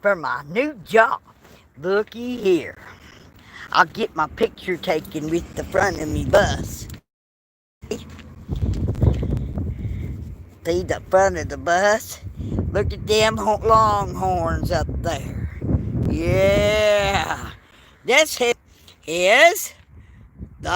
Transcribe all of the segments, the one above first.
for my new job. Looky here. I'll get my picture taken with the front of me bus. See the front of the bus? Look at them longhorns up there. Yeah. This is the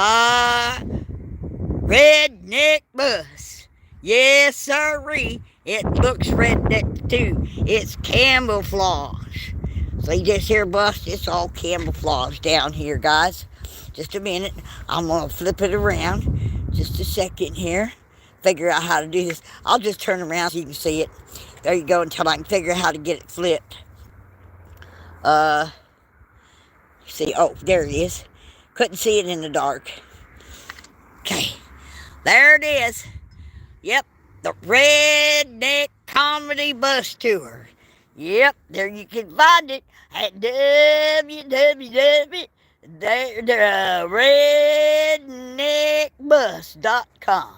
redneck bus. Yes, sirree. It looks redneck too. It's camouflage. See this here bus? It's all camouflage down here, guys. Just a minute. I'm going to flip it around. Just a second here. Figure out how to do this. I'll just turn around so you can see it. There you go, until I can figure out how to get it flipped. See, oh, there it is. Couldn't see it in the dark. Okay, there it is. Yep, the Redneck Comedy Bus Tour. Yep, there you can find it at www.redneckbus.com.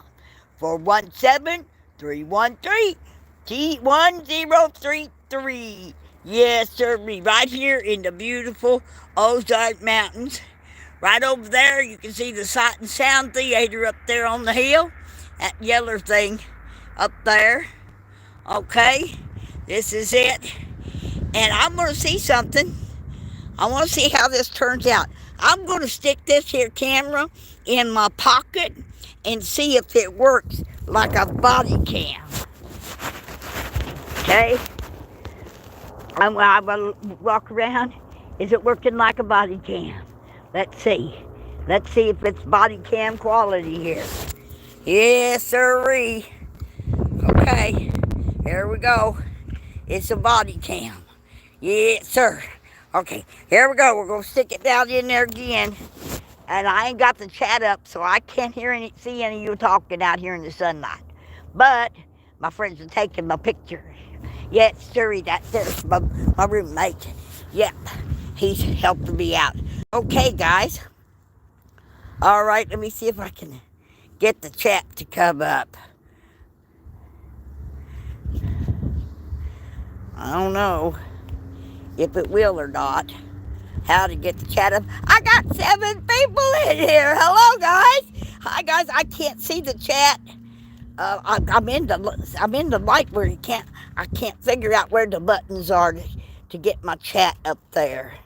417-313-T1033. Yes, sir, right here in the beautiful Ozark Mountains. Right over there, you can see the Sight and Sound Theater up there on the hill. That yellow thing up there. Okay, this is it. And I'm going to see something. I want to see how this turns out. I'm going to stick this here camera in my pocket and see if it works like a body cam. Okay? I'm going to walk around. Is it working like a body cam? Let's see. Let's see if it's body cam quality here. Yes, sirree. Okay, here we go. It's a body cam. Yes, sir. Okay, here we go. We're going to stick it down in there again. And I ain't got the chat up, so I can't see any of you talking out here in the sunlight. But my friends are taking my picture. Yes, sirree, there's my roommate. Yep, he's helping me out. Okay, guys. All right, let me see if I can get the chat to come up. I don't know if it will or not. How to get the chat up. I got 7 people in here. Hello, guys. Hi, guys. I can't see the chat. I'm in the light where I can't figure out where the buttons are to get my chat up there.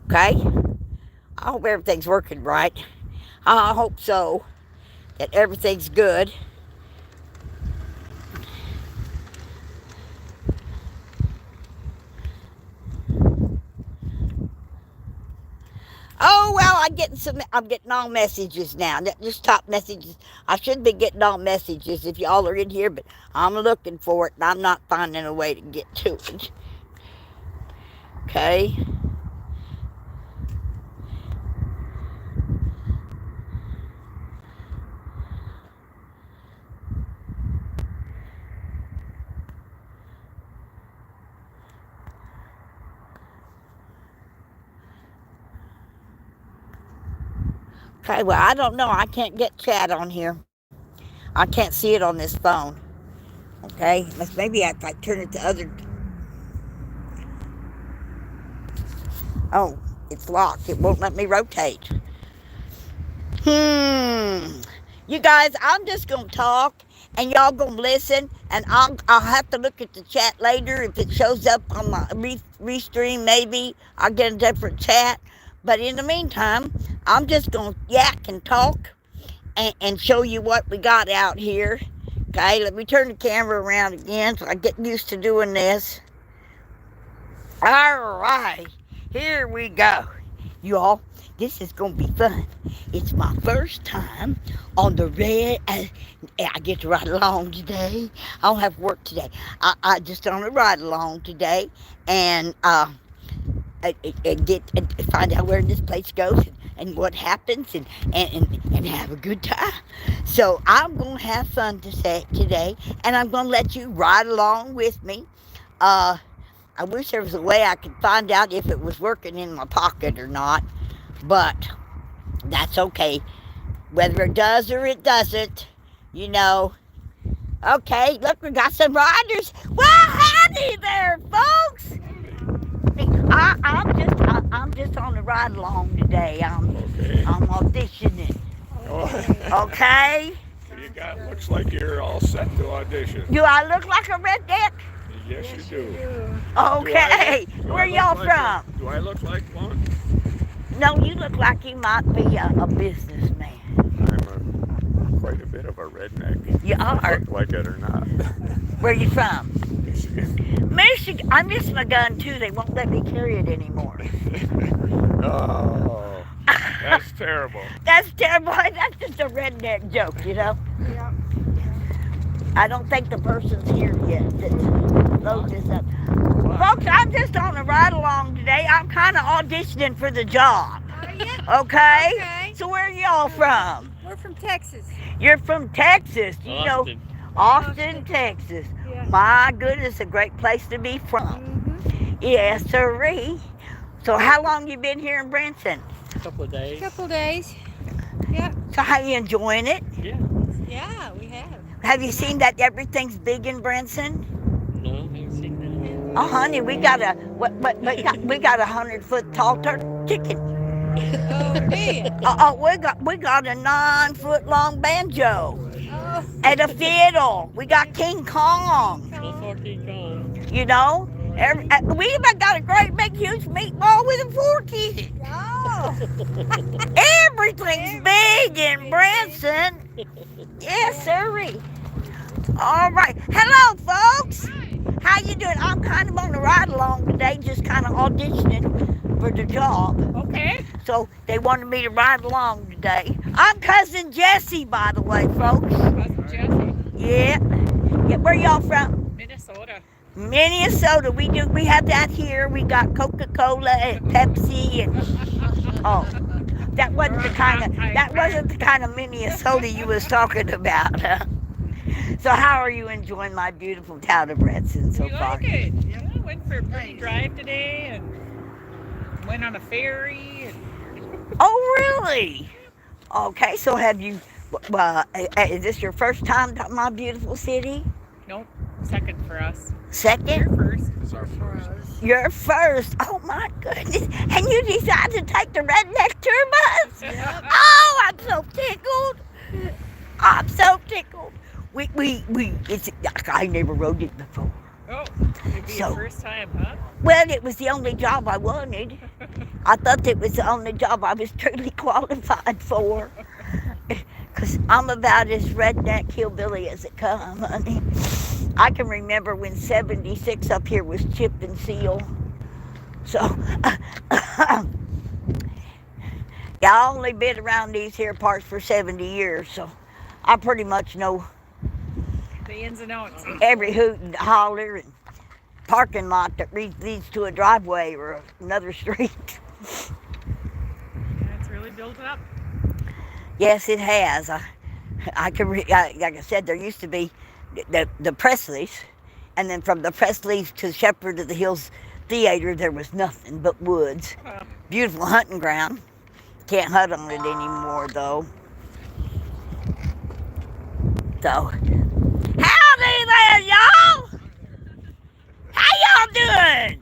Okay. I hope everything's working right. I hope so. That everything's good. Oh, well, I'm getting all messages now. Just top messages. I should be getting all messages if y'all are in here, but I'm looking for it, and I'm not finding a way to get to it. Okay. Okay, well, I don't know. I can't get chat on here. I can't see it on this phone. Okay, maybe if I turn it to other... Oh, it's locked. It won't let me rotate. You guys, I'm just going to talk, and y'all going to listen, and I'll have to look at the chat later. If it shows up on my restream, maybe I'll get a different chat. But in the meantime, I'm just going to yak and talk and show you what we got out here. Okay, let me turn the camera around again so I get used to doing this. All right, here we go. You all, this is going to be fun. It's my first time on the I get to ride along today. I don't have work today. I just on a ride along today and find out where this place goes and what happens and have a good time. So I'm going to have fun today, and I'm going to let you ride along with me. I wish there was a way I could find out if it was working in my pocket or not, but that's okay. Whether it does or it doesn't, you know, Okay, look, we got some riders. Well, howdy there, folks. I'm just on the ride along today. Okay. I'm auditioning. Oh, Okay. looks like you're all set to audition. Do I look like a redneck? Yes, you do. Okay. Where y'all from? Do I look like one? No, you look like you might be a businessman. I'm quite a bit of a redneck. You are. Look like it or not. Where you from? Michigan. Michigan. I miss my gun too. They won't let me carry it anymore. Oh, that's terrible. That's terrible. That's just a redneck joke, you know? Yeah. I don't think the person's here yet that loads this up. Folks, I'm just on a ride along today. I'm kind of auditioning for the job. Yeah. Okay? Okay. So where are y'all from? We're from Texas. You're from Texas. You know, Austin, Texas. Yeah. My goodness, a great place to be from. Mm-hmm. Yes, sirree. So how long you been here in Branson? A couple of days. Couple days. Yeah. So how you enjoying it? Yeah. Yeah, we have. Have you seen that everything's big in Branson? No, I haven't seen that. Oh, honey, we got a 100-foot tall chicken. Oh, dear. We got a 9-foot long banjo Oh. and a fiddle. We got King Kong. So far, King Kong. You know, we even got a great big huge meatball with a fork in it. Oh. Everything's big in Branson. Yes, sirree. All right. Hello, folks. How you doing? I'm kind of on a ride along today, just kind of auditioning for the job. Okay. So they wanted me to ride along today. I'm Cousin Jesse, by the way, folks. Cousin Jesse. Yeah. Yeah. Where y'all from? Minnesota. Minnesota. We have that here. We got Coca-Cola and Pepsi and that wasn't the kind of Minnesota you was talking about. Huh? So how are you enjoying my beautiful town of Branson so far? We like it. Yeah, went for a pretty drive today and went on a ferry. Oh, really? Okay, so have you, is this your first time to my beautiful city? Nope, second for us. Second? You're first. It's our first. You're first. Oh, my goodness. And you decided to take the redneck tour bus? Yep. Oh, I'm so tickled. I'm so tickled. I never rode it before. Oh, it'd be So- your first time, huh? Well, it was the only job I wanted. I thought it was the only job I was truly qualified for. Because I'm about as redneck hillbilly as it come, honey. I can remember when 76 up here was chip and seal. So, yeah, I only been around these here parts for 70 years, so I pretty much know The ins and outs. every hoot and holler and parking lot that leads to a driveway or another street. Yeah, it's really built up. Yes, it has. Like I said, there used to be the Presleys, and then from the Presleys to Shepherd of the Hills Theater, there was nothing but woods. Wow. Beautiful hunting ground. Can't hunt on it anymore, though. So, howdy there, y'all! How y'all doing?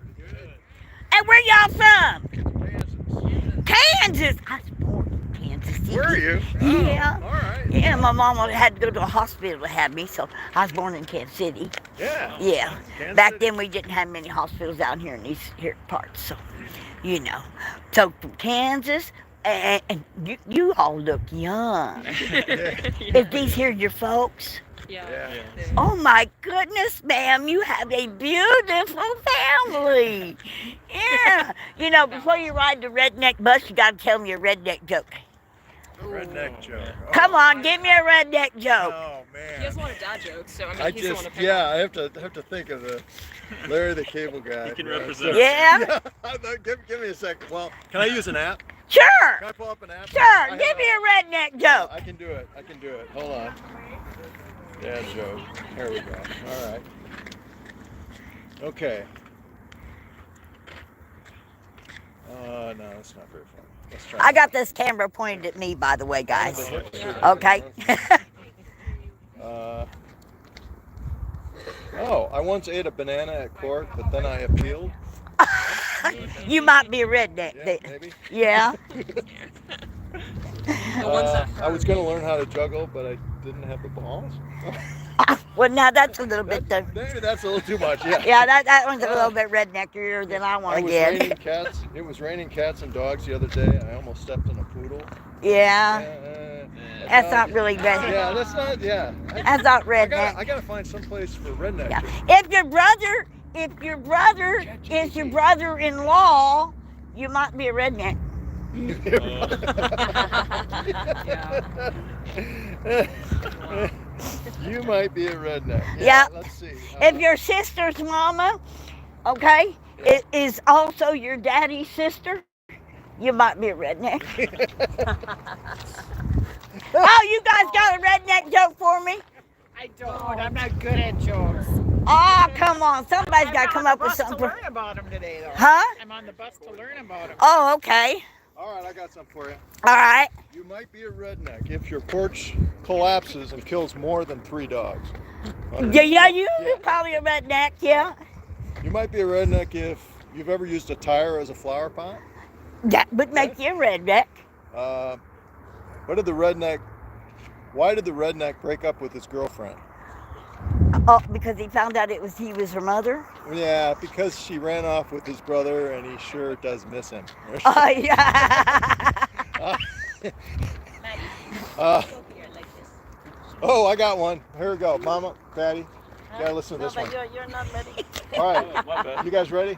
And where y'all from? Kansas. I was born in Kansas City. Were you? Yeah. Oh, all right. Yeah, my mama had to go to a hospital to have me, so I was born in Kansas City. Yeah. Yeah. Kansas Back City. then we didn't have many hospitals down here in these here parts, so you know. So from Kansas, and you all look young. Is these here your folks? Yeah. Oh my goodness, ma'am, you have a beautiful family. Yeah. You know, before you ride the redneck bus, you gotta tell me a redneck joke. Redneck joke. Come on, give me a redneck joke. Oh He has a man. lot of dad jokes, so I mean, I he's the one just, to pick yeah, on. I have to think of the Larry the Cable Guy. He can right? represent. Yeah? Yeah, I thought- give me a second. Well, can I use an app? Sure. Can I pull up an app? Sure. I Give have me a redneck joke. I can do it. I can do it. Hold on. Dad joke. Here we go. All right. Okay. No, that's not very funny. Let's try. I got this camera pointed at me, by the way, guys. The hip shoot. Okay. Uh, Oh, I once ate a banana at court, but then I appealed. You might be a redneck. Yeah, then. maybe. Yeah. I was going to learn how to juggle, but I didn't have the balls. Well, now that's a little bit. Maybe that's a little too much. Yeah. Yeah, that one's a little bit redneckier than I I want to was get. raining cats. It was raining cats and dogs the other day. I almost stepped on a poodle. Yeah. That's not really red. Yeah, that's not. Yeah. That's not I redneck. gotta find some place for redneck. Yeah. If your brother is your brother-in-law, you might be a redneck. You might be a redneck. Yeah. Let's see. If your sister's mama, okay, it is also your daddy's sister, you might be a redneck. Oh, you guys got a redneck joke for me? I don't. I'm not good at jokes. Oh, come on. Somebody's got to come up with I'm something. on the bus to learn about them today, though. Huh? I'm on the bus to learn about them. Oh, okay. All right, I got something for you. All right. You might be a redneck if your porch collapses and kills more than 3 dogs. Yeah, you're probably a redneck, yeah. You might be a redneck if you've ever used a tire as a flower pot. That would make you a redneck. Why did the redneck break up with his girlfriend? Oh, because he found out he was her mother? Yeah, because she ran off with his brother and he sure does miss him. Oh, yeah. Oh, I got one. Here we go. Mama, Patty, you gotta listen to this one. You're not ready. All right, you guys ready?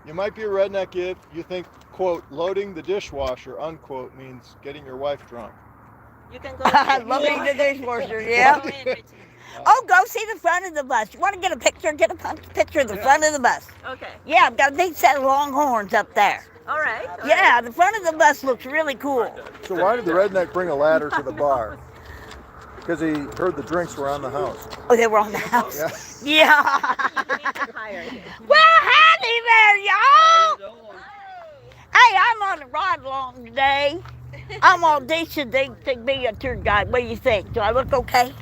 You might be a redneck if you think, quote, loading the dishwasher, unquote, means getting your wife drunk. You can go. Loading the dishwasher, yeah. Oh, go see the front of the bus. You want to get a picture? Get a picture of the front of the bus. Okay. Yeah, I've got a big set of longhorns up there. All right. Yeah, the front of the bus looks really cool. So why did the redneck bring a ladder to the bar? Because he heard the drinks were on the house. Oh, they were on the house? Yeah. Yeah. Well, howdy there, y'all. Hey, I'm on a ride along today. I'm auditioning to be a tour guide. What do you think? Do I look okay?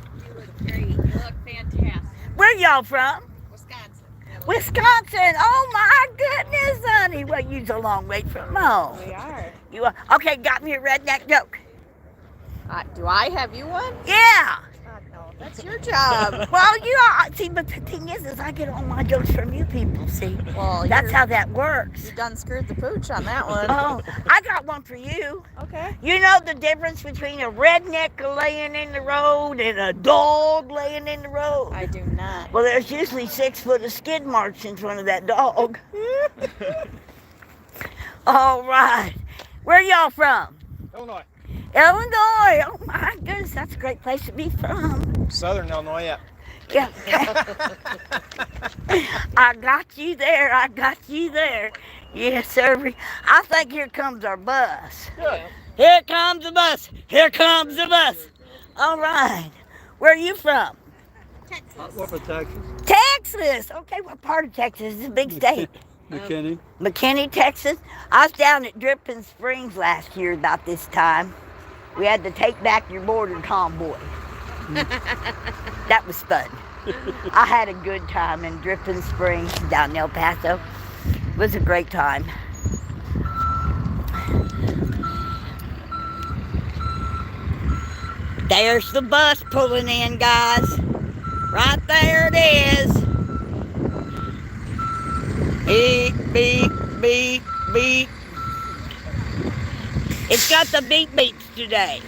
Great. You look fantastic. Where y'all from? Wisconsin. Wisconsin. Oh my goodness, honey. Well, you's a long way from home. We are. You are okay? Got me a redneck joke. Do I have you one? Yeah. No, that's your job. Well, you are. See, but the thing is I get all my jokes from you people. See, Well, that's how that works. You done screwed the pooch on that one. Oh, I got one for you. Okay. You know the difference between a redneck laying in the road and a dog laying in the road? I do not. Well, there's usually 6 foot of skid marks in front of that dog. All right. Where y'all from? Illinois. Illinois. Oh my goodness, that's a great place to be from. Southern Illinois, yeah. Yeah. I got you there. I got you there. Yes, sir. I think here comes our bus. Good. Here comes the bus. Here comes the bus. All right. Where are you from? What for Texas? Texas. Okay, what part of Texas? It's a big state. McKinney. McKinney, Texas. I was down at Dripping Springs last year about this time. We had to take back your border convoy. That was fun. I had a good time in Dripping Springs down in El Paso. It was a great time. There's the bus pulling in, guys. Right there it is. Beep, beep, beep, beep. It's got the beep beeps today.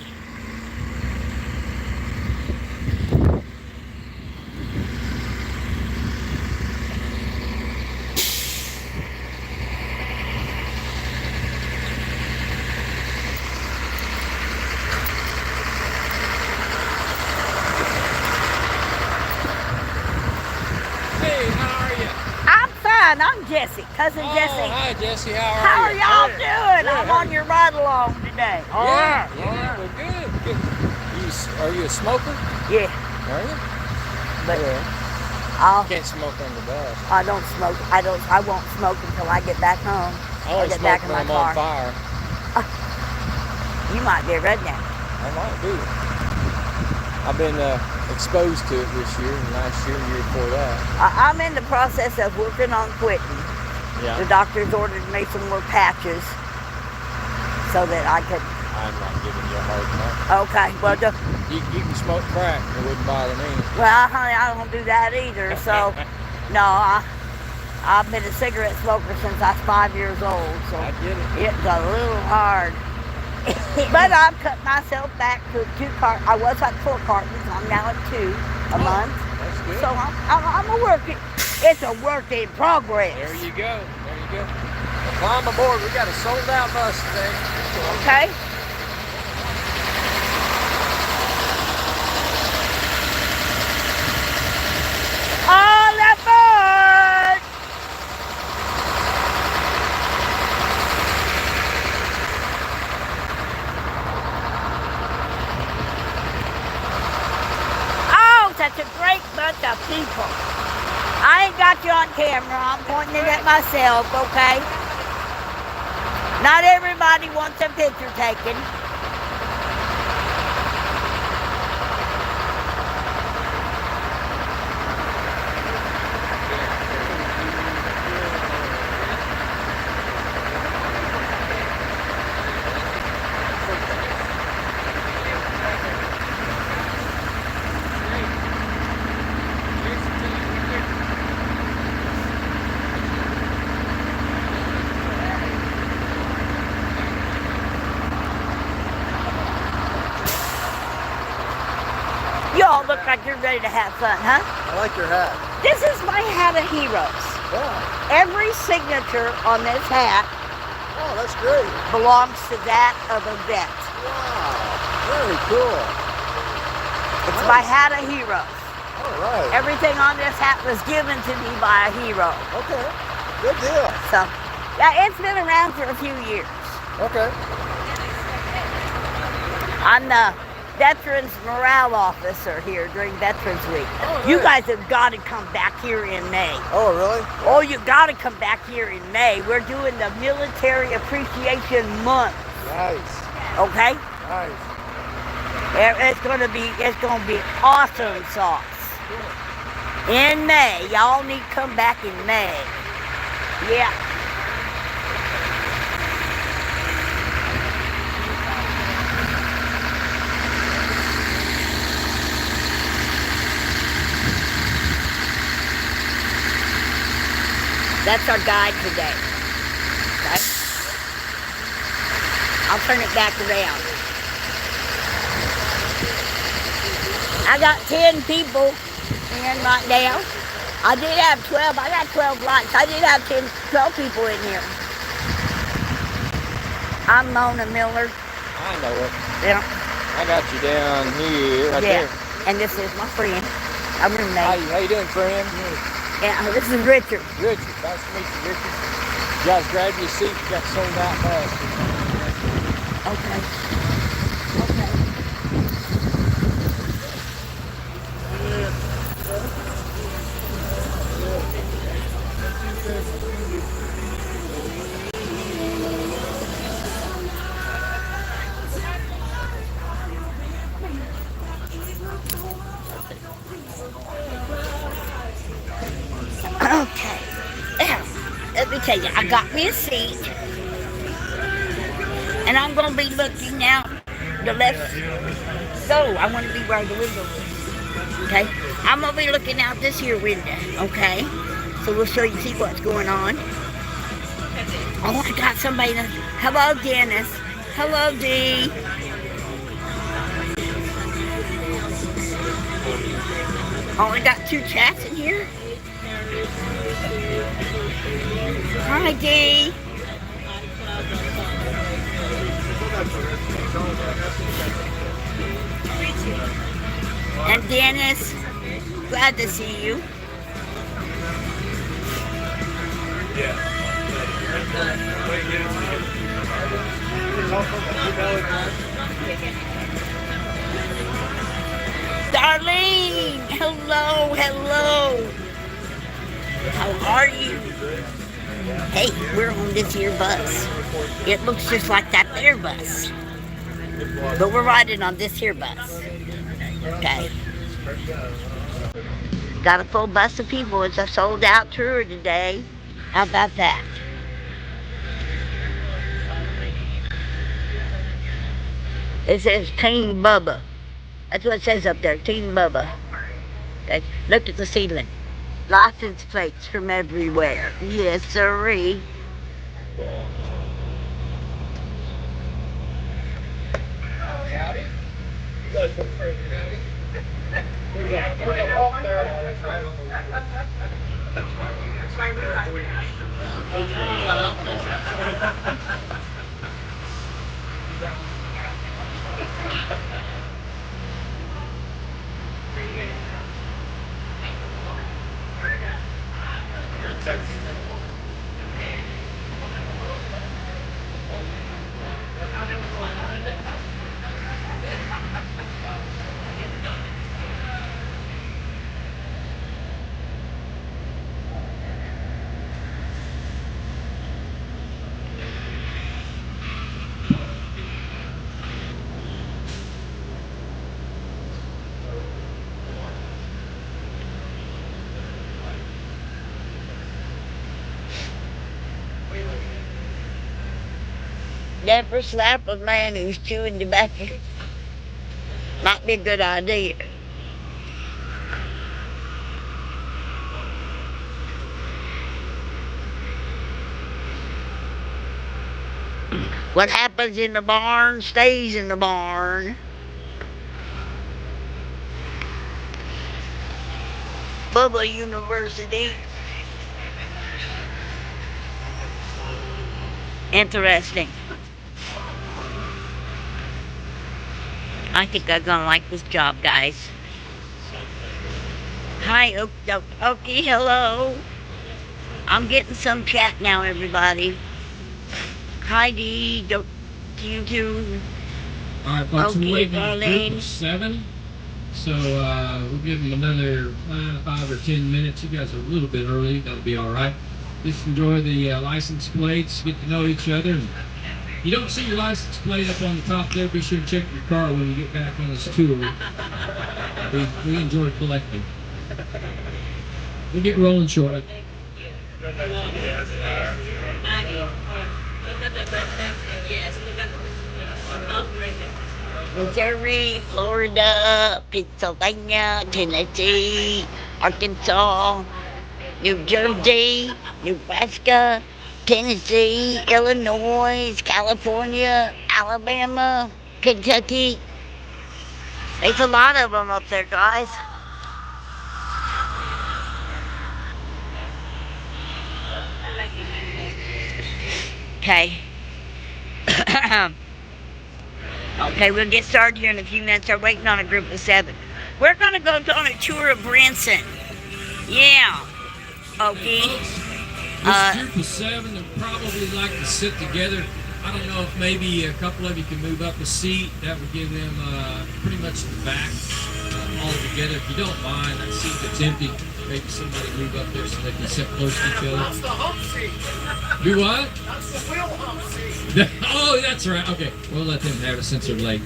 Hey, how are you? I'm fine. I'm Jessie, cousin Oh, Jessie. hi, Jesse. How How are are you? y'all doing? I'm on your ride along today. Yeah, we're good. Are you a smoker? Yeah, Are you? but Yeah. Can't smoke on the bus. I don't smoke. I won't smoke until I get back home. I only get smoke back in when my I'm on car. fire. You might be a redneck. I might be. I've been exposed to it this year and last year and year before that. I'm in the process of working on quitting. Yeah. The doctor's ordered me some more patches so that I could. I'm not giving you a hard time. Okay, well, You can smoke crack. It wouldn't bother me. well, honey, I don't do that either. So, no, I've been a cigarette smoker since I was 5 years old. So I get it. it's a little hard. But I've cut myself back to 2 cartons. I was at 4 cartons. I'm now at 2 a month. That's good. So I'm a working. It's a work in progress. There you go. There you go. Well, climb aboard. We got a sold out bus today. Okay. All aboard! Oh, such a great bunch of people. I ain't got you on camera. I'm pointing it at myself, okay? Not everybody wants a picture taken. Y'all look like you're ready to have fun, huh? I like your hat. This is my hat of heroes. Yeah. Every signature on this hat Oh, that's great. belongs to that of a vet. Wow. Very cool. It's my hat of heroes. All right. Everything on this hat was given to me by a hero. Okay. Good deal. So, yeah, it's been around for a few years. Okay. I'm the Veterans Morale Officer here during Veterans Week. Oh, You nice. guys have got to come back here in May. Oh, really? Oh, you got to come back here in May. We're doing the Military Appreciation Month, Nice. okay? Nice. It's gonna be awesome sauce. In May, y'all need to come back in May. Yeah. That's our guide today. Okay? I'll turn it back around. I got 10 people in right now. I did have 12. I got 12 lights. I did have 12 people in here. I'm Mona Miller. I know it. Yeah. I got you down here, right Yeah. there. And this is my friend. I'm How roommate. you doing, friend? Yeah, this is Richard. Richard. Nice to meet you, Richard. You guys grab your seat. You got sold out bus. Okay. Okay. Okay. Now, let me tell you, I got me a seat. And I'm going to be looking out the left. So, I want to be where the window is. Okay? I'm going to be looking out this here window. Okay? So, we'll show you, see what's going on. Oh, I got somebody. Hello, Dennis. Hello, Dee. Oh, I got 2 chats in here. Hi, Dee. And Dennis, glad to see you. Darlene, hello, hello. How are you? Hey, we're on this here bus. It looks just like that there bus. But we're riding on this here bus. Okay. Got a full bus of people. It's a sold out tour today. How about that? It says Team Bubba. That's what it says up there, Team Bubba. Okay, look at the ceiling. License plates from everywhere. Yes, sirree. Never slap a man who's chewing tobacco. Might be a good idea. What happens in the barn stays in the barn. Bubba University. Interesting. I think I'm gonna like this job, guys. Hi, Okie, hello. I'm getting some chat now, everybody. Hi, Dee, to you too. All right, folks, Okay, we're waiting on a group Darlene. of 7. So we'll give them another 5 or 10 minutes. You guys are a little bit early. That'll be all right. Just enjoy the license plates, get to know each other. And you don't see your license plate up on the top there, be sure to check your car when you get back on this tour. We enjoy collecting. We'll get rolling shortly. Missouri, Florida, Pennsylvania, Tennessee, Arkansas, New Jersey, Nebraska, Tennessee, Illinois, California, Alabama, Kentucky. There's a lot of them up there, guys. Okay. Okay, we'll get started here in a few minutes. We're waiting on a group of 7. We're going to go on a tour of Branson. Yeah. Okay. This group of 7 would probably like to sit together. I don't know if maybe a couple of you can move up a seat. That would give them pretty much the back all together. If you don't mind, that seat that's empty, maybe somebody move up there so they can sit close to each other. That's the hump seat. Do what? That's the wheel hump seat. Oh, that's right. Okay, we'll let them have it since they're late.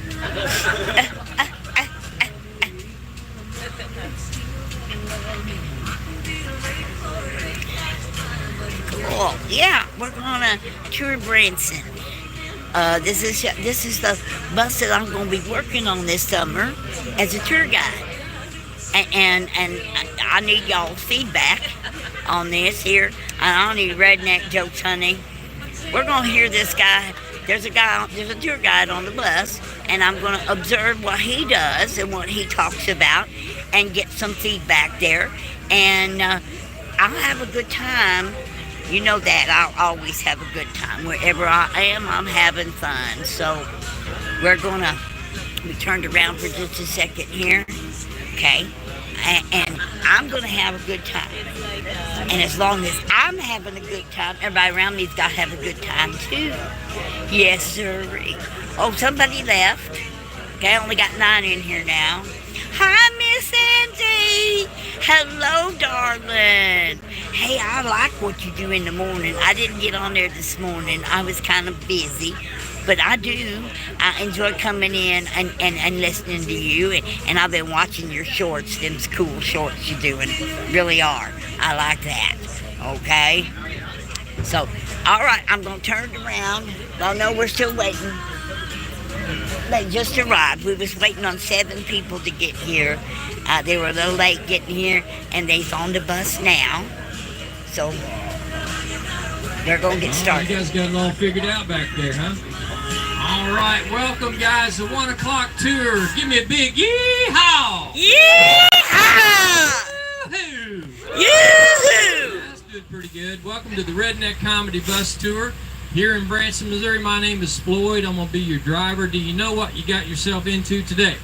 Cool. Yeah, we're going to tour Branson. This is the bus that I'm going to be working on this summer as a tour guide. And I need y'all's feedback on this here. I don't need redneck jokes, honey. We're going to hear this guy. There's a tour guide on the bus, and I'm going to observe what he does and what he talks about and get some feedback there. And I'll have a good time. You know that. I'll always have a good time. Wherever I am, I'm having fun. So we're going to be turned around for just a second here. Okay? And I'm going to have a good time. And as long as I'm having a good time, everybody around me's got to have a good time too. Yes, sir. Oh, somebody left. Okay, I only got 9 in here now. Hi, Miss Angie. Hello, darling. Hey, I like what you do in the morning. I didn't get on there this morning. I was kind of busy. But I do. I enjoy coming in and listening to you. And I've been watching your shorts, them cool shorts you're doing. Really are. I like that. Okay? So, all right, I'm going to turn it around. Oh, no, we're still waiting. They just arrived. We was waiting on 7 people to get here. They were a little late getting here, and they's on the bus now. So, they're going to get started. You guys got it all figured out back there, huh? All right, welcome, guys, to 1 o'clock tour. Give me a big yee-haw! Yeehaw! Yoo-hoo! Yoo-hoo! That's doing pretty good. Welcome to the Redneck Comedy Bus Tour here in Branson, Missouri. My name is Floyd. I'm going to be your driver. Do you know what you got yourself into today?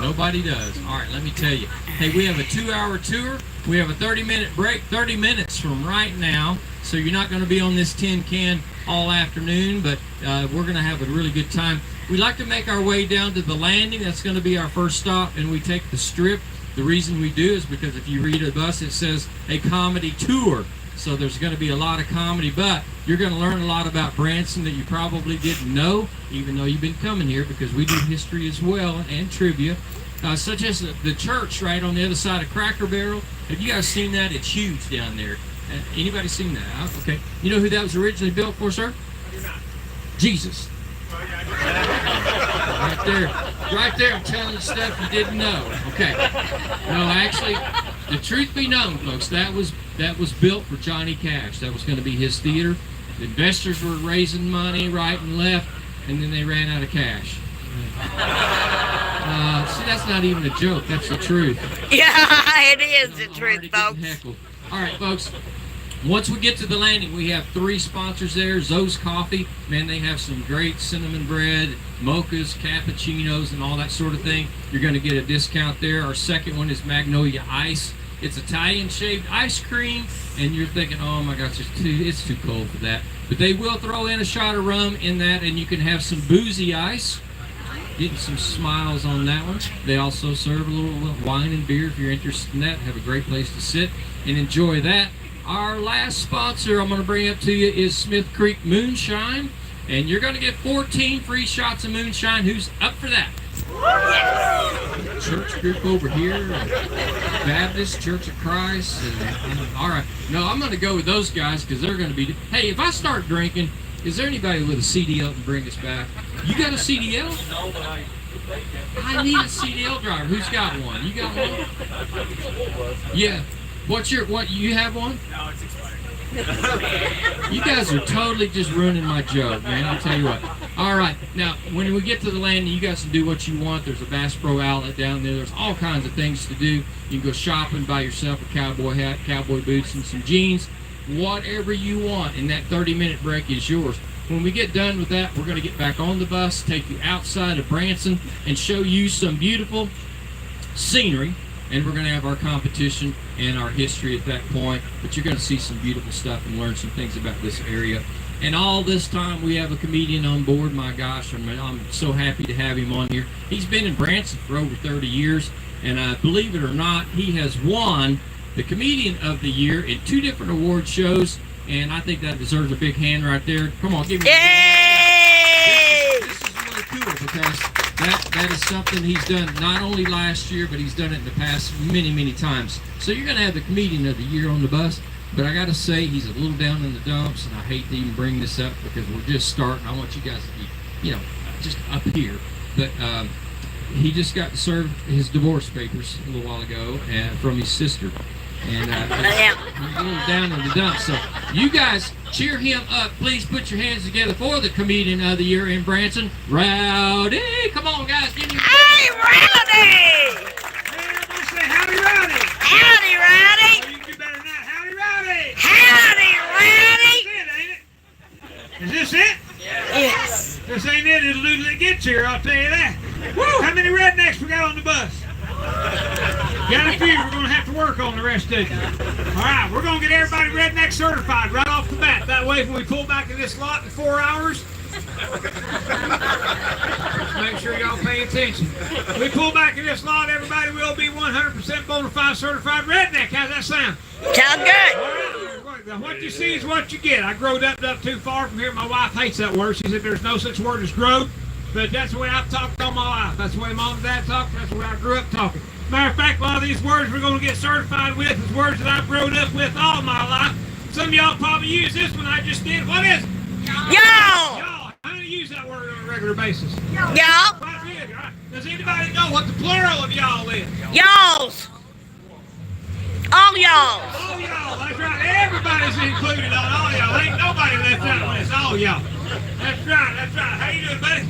Nobody does. All right, let me tell you. Hey, we have a 2-hour tour. We have a 30-minute break, 30 minutes from right now. So you're not going to be on this tin can all afternoon, but we're going to have a really good time. We like to make our way down to the landing. That's going to be our first stop, and we take the strip. The reason we do is because if you read a bus, it says a comedy tour. So there's going to be a lot of comedy, but you're going to learn a lot about Branson that you probably didn't know, even though you've been coming here, because we do history as well and trivia, such as the church right on the other side of Cracker Barrel. Have you guys seen that? It's huge down there. Anybody seen that? Okay. You know who that was originally built for, sir? Jesus. Right there. Right there, I'm telling you stuff you didn't know. Okay. No, actually, the truth be known, folks, that was built for Johnny Cash. That was going to be his theater. The investors were raising money right and left, and then they ran out of cash. See, that's not even a joke. That's the truth. Yeah, it is the truth, folks. All right, folks. Once we get to the landing, we have 3 sponsors there. Zoe's Coffee. Man, they have some great cinnamon bread, mochas, cappuccinos, and all that sort of thing. You're going to get a discount there. Our second one is Magnolia Ice. It's Italian-shaved ice cream, and you're thinking, oh my gosh, it's too cold for that. But they will throw in a shot of rum in that, and you can have some boozy ice. Getting some smiles on that one. They also serve a little wine and beer if you're interested in that. Have a great place to sit and enjoy that. Our last sponsor I'm going to bring up to you is Smith Creek Moonshine, and you're going to get 14 free shots of moonshine. Who's up for that? Church group over here, Baptist Church of Christ. All right, no, I'm going to go with those guys because they're going to be. Hey, if I start drinking, is there anybody with a CDL to bring us back? You got a CDL? No, but I need a CDL driver. Who's got one? You got one? Yeah. What you have one? No, it's expired. You guys are totally just ruining my joke, man. I'll tell you what. All right, now when we get to the landing, you guys can do what you want. There's a Bass Pro outlet down there. There's all kinds of things to do. You can go shopping, buy yourself a cowboy hat, cowboy boots, and some jeans. Whatever you want, and that 30-minute break is yours. When we get done with that, we're going to get back on the bus, take you outside of Branson, and show you some beautiful scenery. And we're going to have our competition and our history at that point. But you're going to see some beautiful stuff and learn some things about this area. And all this time, we have a comedian on board. My gosh, I'm so happy to have him on here. He's been in Branson for over 30 years. And believe it or not, he has won the Comedian of the Year in 2 different award shows. And I think that deserves a big hand right there. Come on, give me a hand. This is really cool because that is something he's done not only last year, but he's done it in the past many, many times. So you're going to have the Comedian of the Year on the bus. But I got to say, he's a little down in the dumps, and I hate to even bring this up because we're just starting. I want you guys to be, just up here. But he just got served his divorce papers a little while ago from his sister. And he's a little down in the dumps. So you guys cheer him up. Please put your hands together for the Comedian of the Year in Branson, Rowdy. Come on, guys. Give me Hey, Rowdy! Everybody say howdy, Rowdy. Howdy, Rowdy! Oh, you can do better than that. Howdy, Rowdy. Howdy, Rowdy! Is this it? Yes. This ain't it. It'll do till it gets here, I'll tell you that. Woo! How many rednecks we got on the bus? Got a few. We're going to have to work on the rest of you. All right, we're going to get everybody redneck certified right off the bat. That way, when we pull back in this lot in 4 hours, make sure y'all pay attention. When we pull back in this lot, everybody will be 100% bona fide certified redneck. How's that sound? Sound good. All right, what you see is what you get. I growed up too far from here. My wife hates that word. She said there's no such word as growth, but that's the way I've talked all my life. That's the way Mom and Dad talked. That's the way I grew up talking. Matter of fact, a lot of these words we're going to get certified with is words that I've grown up with all my life. Some of y'all probably use this one I just did. What is it? Y'all. Y'all. How many use that word on a regular basis? Y'all. Quite good, all right. Does anybody know what the plural of y'all is? Y'alls. All y'all. All y'all. That's right. Everybody's included on all y'all. Ain't nobody left out when it's all y'all. That's right. That's right. How you doing, buddy?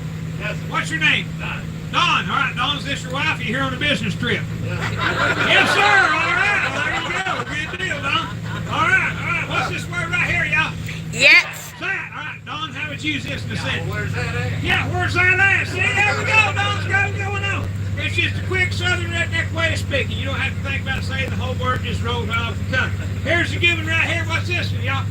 What's your name? Don. All right. Don, is this your wife? Are you here on a business trip? Yes, sir. All right. Well, there you go. Good deal, Don. All right. All right. What's this word right here, y'all? Yes. That. All right. Don, how would you use this in a sentence? Where's that at? Yeah, where's that at? See, there we go. Don's got it going on. It's just a quick southern redneck way of speaking. You don't have to think about saying the whole word, just rolls right off the tongue. Here's the given right here. What's this one, y'all?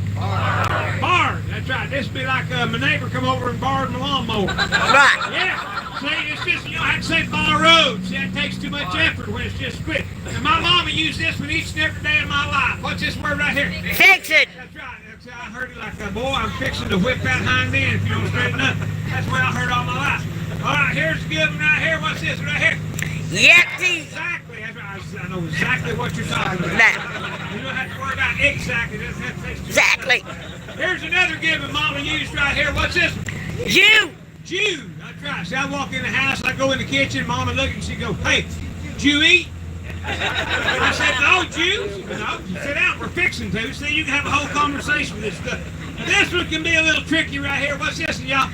Barred. That's right. This would be like my neighbor come over and borrowed my lawnmower. Right. Yeah. See, it's just, you don't have to say borrowed. See, that takes too much effort when it's just quick. And my mama used this one each and every day of my life. What's this word right here? Fix it. That's right. I heard it like, boy, I'm fixing to whip that hind end if you don't straighten up. That's what I heard all my life. All right, here's the good one right here. What's this one right here? Yeti. Exactly. That's right. I know exactly what you're talking about. Now. You don't have to worry about exactly. That's Exactly. Here's another given Mama used right here. What's this one? Jew. Jew. That's right. See, I walk in the house, I go in the kitchen, Mama look and she go, hey, Jew eat? I said, no, Jew. She goes, no, sit down. We're fixing to. See, you can have a whole conversation with this stuff. This one can be a little tricky right here. What's this one, y'all?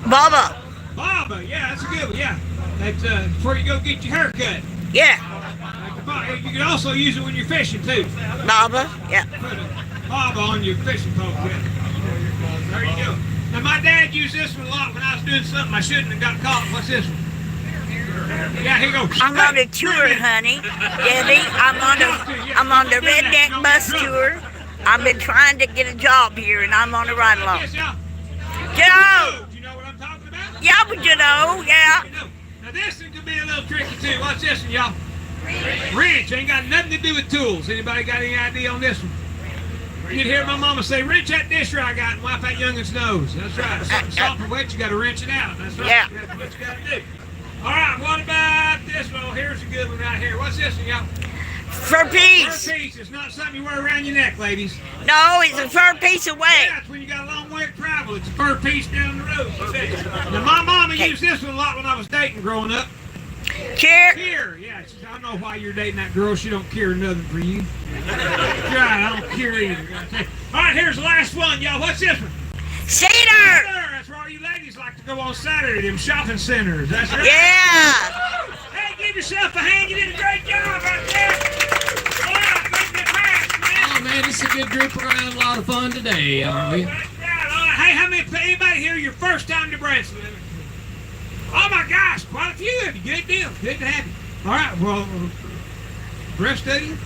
Baba. Baba. Yeah, that's a good one. Yeah. That's before you go get your hair cut. Yeah. You can also use it when you're fishing, too. Baba. Yeah. Put a baba on your fishing pole. Yeah. There you go. Now, my dad used this one a lot when I was doing something I shouldn't have got caught. What's this one? Yeah, here goes. I'm on a tour, honey. Debbie, I'm on the redneck bus tour. I've been trying to get a job here, and I'm on a ride along. Joe! Do you know what I'm talking about? Yeah, but you know, yeah. Now, this one could be a little tricky, too. Watch this one, y'all. Wrench ain't got nothing to do with tools. Anybody got any idea on this one? You'd hear my mama say, wrench that dish right I got and wipe that youngin's nose. That's right. If something's soft and wet, you got to wrench it out. That's right. Yeah. That's what you got to do. All right, what about this one? Oh, here's a good one right here. What's this one, y'all? Fur piece. Fur piece. It's not something you wear around your neck, ladies. No, it's a fur piece away. Yeah, it's when you got a long way to travel. It's a fur piece down the road. You see. Now, my mama used this one a lot when I was dating growing up. Care. Care. Yeah, she said, I know why you're dating that girl. She don't care nothing for you. That's right, I don't care either. All right, here's the last one, y'all. What's this one? Cedar. That's where all you ladies like to go on Saturday, them shopping centers. That's right. Yeah. Hey, give yourself a hand. You did a great job right there. All right, make that pass, man. Oh man, this is a good group. We're gonna have a lot of fun today, aren't we? That's right. All right. Hey, anybody here your first time to Branson? Oh my gosh, quite a few of you. Good deal. Good to have you. All right, well, the rest of you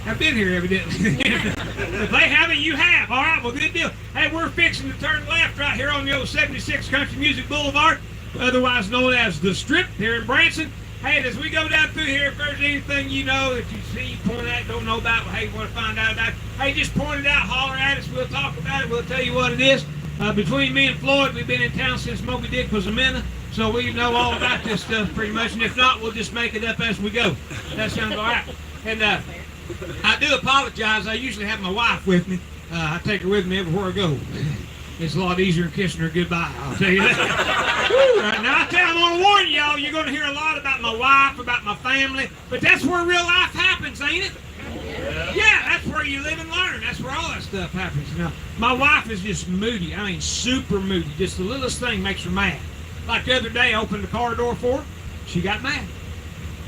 have been here evidently. If they haven't, you have. All right, well, good deal. Hey, we're fixing to turn left right here on the old 76 Country Music Boulevard, otherwise known as the Strip here in Branson. Hey, as we go down through here, if there's anything you know that you see, point at, don't know about, hey, you want to find out about it, hey, just point it out, holler at us, we'll talk about it, we'll tell you what it is. Between me and Floyd, we've been in town since Moby Dick was a minute. So we know all about this stuff pretty much, and if not, we'll just make it up as we go. That sounds all right. And I do apologize. I usually have my wife with me. I take her with me everywhere I go. It's a lot easier than kissing her goodbye, I'll tell you that. Now, I want to warn y'all, you're going to hear a lot about my wife, about my family, but that's where real life happens, ain't it? Yeah, that's where you live and learn. That's where all that stuff happens. Now, my wife is just moody. I mean, super moody. Just the littlest thing makes her mad. Like the other day, I opened the car door for her. She got mad.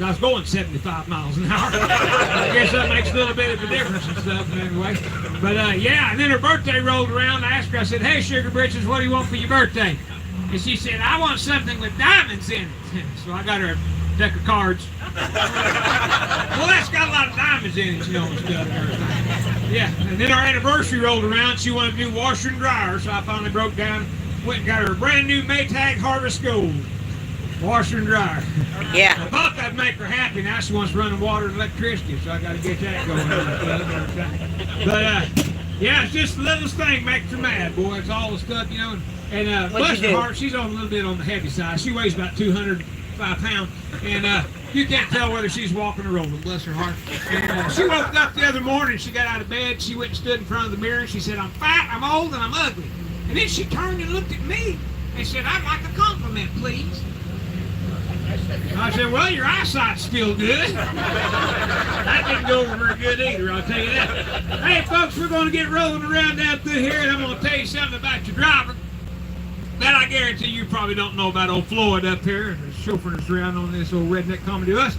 I was going 75 miles an hour. I guess that makes a little bit of a difference and stuff anyway. But yeah, and then her birthday rolled around. I asked her, I said, hey, Sugar Britches, what do you want for your birthday? And she said, I want something with diamonds in it. So I got her a deck of cards. Well, that's got a lot of diamonds in it, you know, and stuff and everything. Yeah, and then our anniversary rolled around. She wanted a new washer and dryer, so I finally broke down, went and got her a brand new Maytag Harvest Gold washer and dryer. Yeah. I thought that'd make her happy. Now she wants running water and electricity, so I got to get that going. But Yeah, it's just the littlest thing makes her mad, boy. It's all the stuff, you know. And What'd bless you her do? heart, she's on a little bit on the heavy side. She weighs about 205 pounds, and you can't tell whether she's walking or rolling. Bless her heart. And she woke up the other morning. She got out of bed. She went and stood in front of the mirror. And she said, "I'm fat, I'm old, and I'm ugly." And then she turned and looked at me and said, "I'd like a compliment, please." I said, "Well, your eyesight's still good." That didn't go over very good either, I'll tell you that. Hey, folks, we're going to get rolling around down through here, and I'm going to tell you something about your driver that I guarantee you probably don't know about old Floyd up here, chauffeuring us around on this old redneck comedy bus.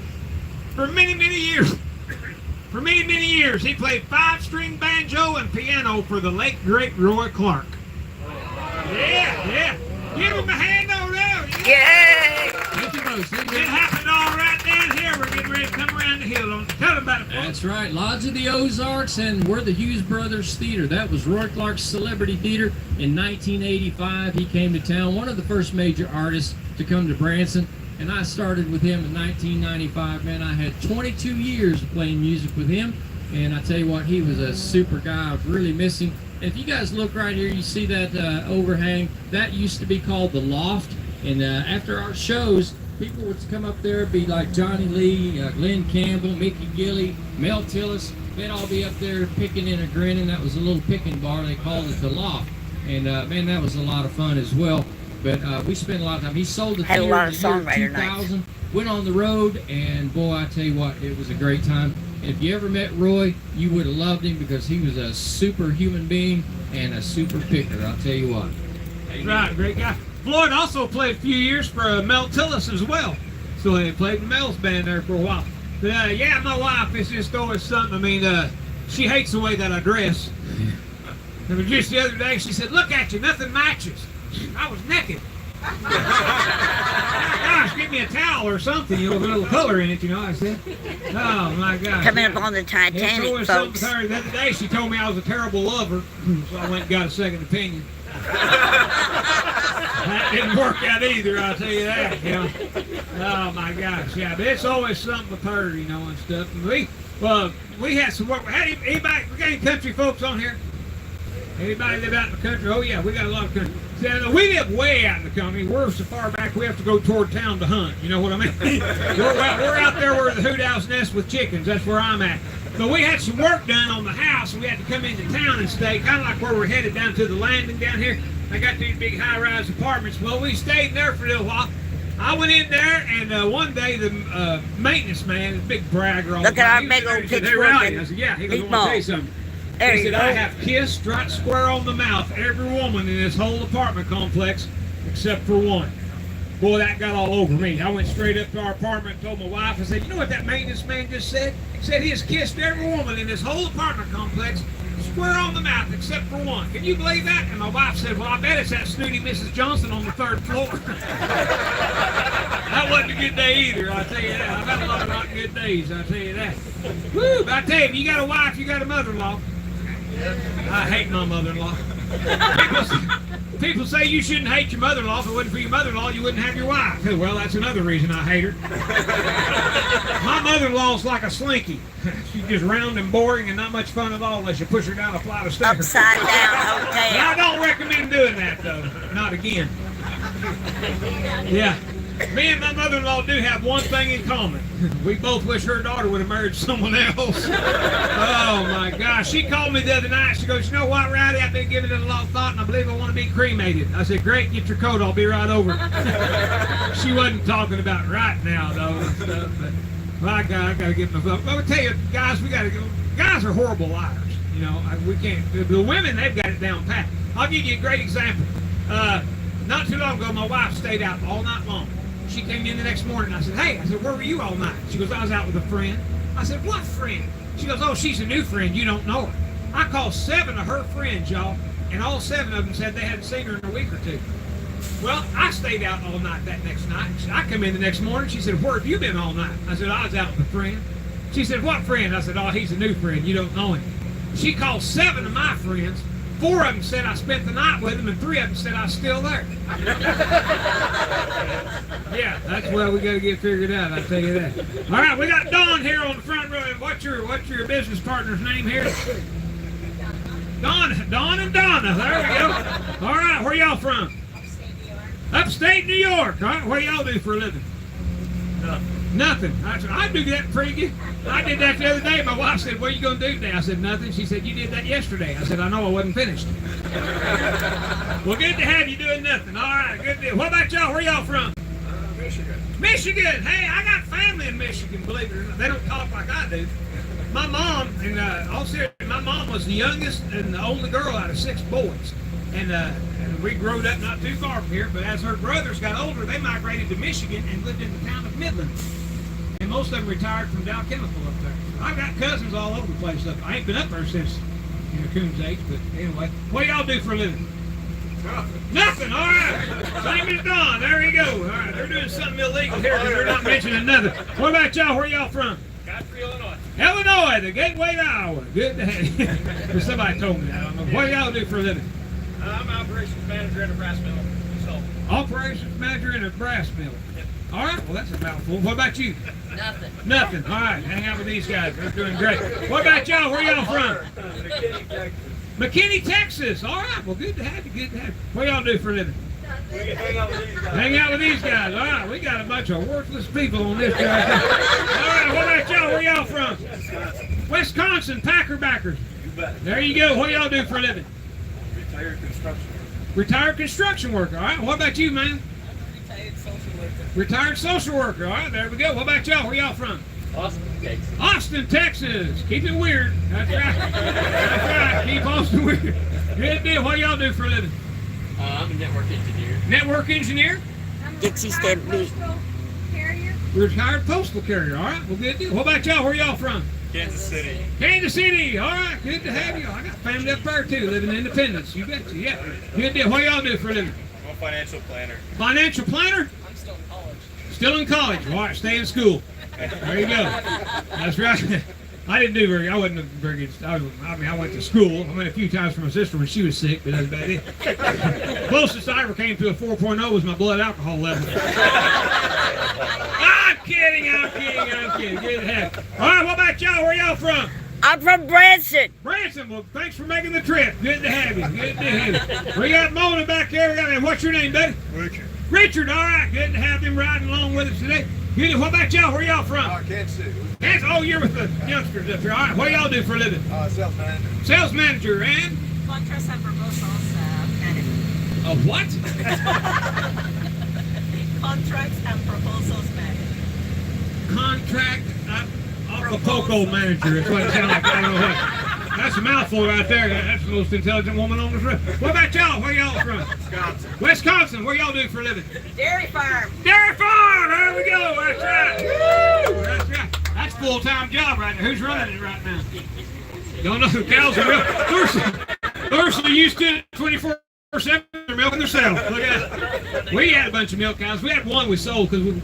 For many, many years, he played 5-string banjo and piano for the late, great Roy Clark. Yeah. Give him a hand on that. Yay! It happened all right down here. We're getting ready to come around the hill. Tell them about it, folks. That's right, Lodge of the Ozarks, and we're the Hughes Brothers Theater. That was Roy Clark's celebrity theater in 1985. He came to town, one of the first major artists to come to Branson, and I started with him in 1995. Man, I had 22 years of playing music with him, and I tell you what, he was a super guy. I was really missing. If you guys look right here, you see that overhang. That used to be called the Loft, and after our shows, people would come up there, be like Johnny Lee, Glenn Campbell, Mickey Gilley, Mel Tillis. They'd all be up there picking and a grinning. That was a little picking bar. They called it the Loft. And man, that was a lot of fun as well. But we spent a lot of time. He sold the Had a theater lot of in the year songwriter nights. 2000, went on the road, and boy, I tell you what, it was a great time. If you ever met Roy, you would have loved him because he was a super human being and a super picker, I'll tell you what. Right, great guy. Floyd also played a few years for Mel Tillis as well. So he played in Mel's band there for a while. But, yeah, my wife is just always something. I mean, she hates the way that I dress. And just the other day, she said, "Look at you, nothing matches." I was naked. Gosh, give me a towel or something, you know, with a little color in it, you know, I said. Oh, my gosh. Coming up on the It's Titanic, always something folks. with her. The other day, she told me I was a terrible lover, so I went and got a second opinion. That didn't work out either, I'll tell you that, you know. Oh, my gosh, yeah, but it's always something with her, you know, and stuff. And we had some work. Anybody, we got any country folks on here? Anybody live out in the country? Oh, yeah, we got a lot of country. See, we live way out in the country. We're so far back we have to go toward town to hunt. You know what I mean? we're out there where the hoot owls nest with chickens. That's where I'm at. But we had some work done on the house, and we had to come into town and stay, kind of like where we're headed down to the landing down here. I got these big high-rise apartments. Well, we stayed there for a little while. I went in there, and one day the maintenance man, this big bragger on Look the at our time, big he said, old he said, "Hey, pitchfork Rowdy." and I said, "Yeah." He goes, "I want to tell you something." There He you said, go. "I have kissed right square on the mouth every woman in this whole apartment complex except for one." Boy, that got all over me. I went straight up to our apartment and told my wife, I said, "You know what that maintenance man just said? He said he has kissed every woman in this whole apartment complex square on the mouth except for one. Can you believe that?" And my wife said, "Well, I bet it's that snooty Mrs. Johnson on the 3rd floor." That wasn't a good day either, I'll tell you that. I've had a lot of not good days, I'll tell you that. Woo, but I tell you, if you got a wife, you got a mother-in-law. I hate my mother-in-law. People say you shouldn't hate your mother-in-law. If it wasn't for your mother-in-law, you wouldn't have your wife. Well, that's another reason I hate her. My mother-in-law's like a slinky. She's just round and boring and not much fun at all unless you push her down a flight of stairs. Upside down But I hotel. don't recommend doing that, though. Not again. Yeah. Me and my mother-in-law do have one thing in common. We both wish her daughter would have married someone else. Oh, my gosh. She called me the other night. She goes, "You know what, Rowdy? I've been giving it a lot of thought, and I believe I want to be cremated." I said, "Great, get your coat. I'll be right over." She wasn't talking about right now, though, and stuff. But, my God, I got to get my phone. Let me tell you, guys, we got to go. Guys are horrible liars. You know, we can't. The women, they've got it down pat. I'll give you a great example. Not too long ago, my wife stayed out all night long. She came in the next morning. I said, "Hey," I said, "where were you all night?" She goes, "I was out with a friend." I said, "What friend?" She goes, "Oh, she's a new friend. You don't know her." I called 7 of her friends, y'all, and all 7 of them said they hadn't seen her in a week or two. Well, I stayed out all night that next night. I come in the next morning. She said, "Where have you been all night?" I said, "I was out with a friend." She said, "What friend?" I said, "Oh, he's a new friend. You don't know him." She called 7 of my friends. 4 of them said I spent the night with them, and 3 of them said I was still there. Yeah, that's why we got to get figured out, I tell you that. All right, we got Don here on the front row. What's your business partner's name here? Dawn and Donna. There we go. All right, where y'all from? Upstate New York. All right, what y'all do for a living? Nothing. I do that pretty good. I did that the other day. My wife said, "What are you going to do today?" I said, "Nothing." She said, "You did that yesterday." I said, "I know, I wasn't finished." Well, good to have you doing nothing. All right, good deal. What about y'all? Where y'all from? Michigan. Michigan. Hey, I got family in Michigan, believe it or not. They don't talk like I do. My mom, and all serious, my mom was the youngest and the only girl out of 6 boys. And we grew up not too far from here, but as her brothers got older, they migrated to Michigan and lived in the town of Midland. And most of them retired from Dow Chemical up there. I've got cousins all over the place. I ain't been up there since Coon's age, but anyway. What do y'all do for a living? Nothing. All right. Same as Don. There you go. All right. They're doing something illegal here because they're not mentioning nothing. What about y'all? Where y'all from? Godfrey, Illinois. Illinois, the gateway to Iowa. Good to have you. Somebody told me that. I don't know. What do y'all do for a living? I'm operations manager at a brass mill. So. Operations manager in a brass mill. All right, well, that's a mouthful. What about you? Nothing. Nothing. All right, hang out with these guys. They're doing great. What about y'all? Where y'all from? McKinney, Texas. McKinney, Texas. All right, well, good to have you. Good to have you. What y'all do for a living? We can hang out with these guys. Hang out with these guys. All right, we got a bunch of worthless people on this guy. All right, what about y'all? Where y'all from? Wisconsin, Packer backers. You bet. There you go. What y'all do for a living? Retired construction. Retired construction worker. All right, what about you, man? Retired social worker. Retired social worker. All right, there we go. What about y'all? Where y'all from? Austin, Texas. Austin, Texas. Keep it weird. That's right. That's right. Keep Austin weird. Good deal. What do y'all do for a living? I'm a network engineer. Network engineer? Dixie Stampede. Retired postal carrier. All right. Well, good deal. What about y'all? Where y'all from? Kansas City. Kansas City. All right. Good to have you. I got family up there too, living in Independence. You betcha. Yeah. Good deal. What do y'all do for a living? I'm a financial planner. Financial planner? I'm still in college. Still in college. All right. Stay in school. There you go. That's right. I wasn't very good. I went to school. I went a few times for my sister when she was sick, but that's about it. Closest I ever came to a 4.0 was my blood alcohol level. I'm kidding. Good to have you. All right, what about y'all? Where y'all from? I'm from Branson. Branson. Well, thanks for making the trip. Good to have you. Good to have you. We got Mona back there. What's your name, buddy? Richard. Richard. All right. Good to have him riding along with us today. Good. What about y'all? Where y'all from? Kansas City. Oh, you're with the youngsters up here. All right. What do y'all do for a living? Sales manager. Sales manager and? Contracts and proposals manager. A what? Contracts and proposals manager. Contract Acapulco manager. That's what it sounds like. I don't know what. That's a mouthful right there. That's the most intelligent woman on this road. What about y'all? Where y'all from? Wisconsin. Wisconsin. Where y'all do for a living? Dairy farm. Dairy farm. There we go. That's right. Woo! That's right. That's a full-time job right now. Who's running it right now? Don't know who cows are milk. Ursula used to it 24/7. They're milking themselves. Look at that. We had a bunch of milk cows. We had one we sold because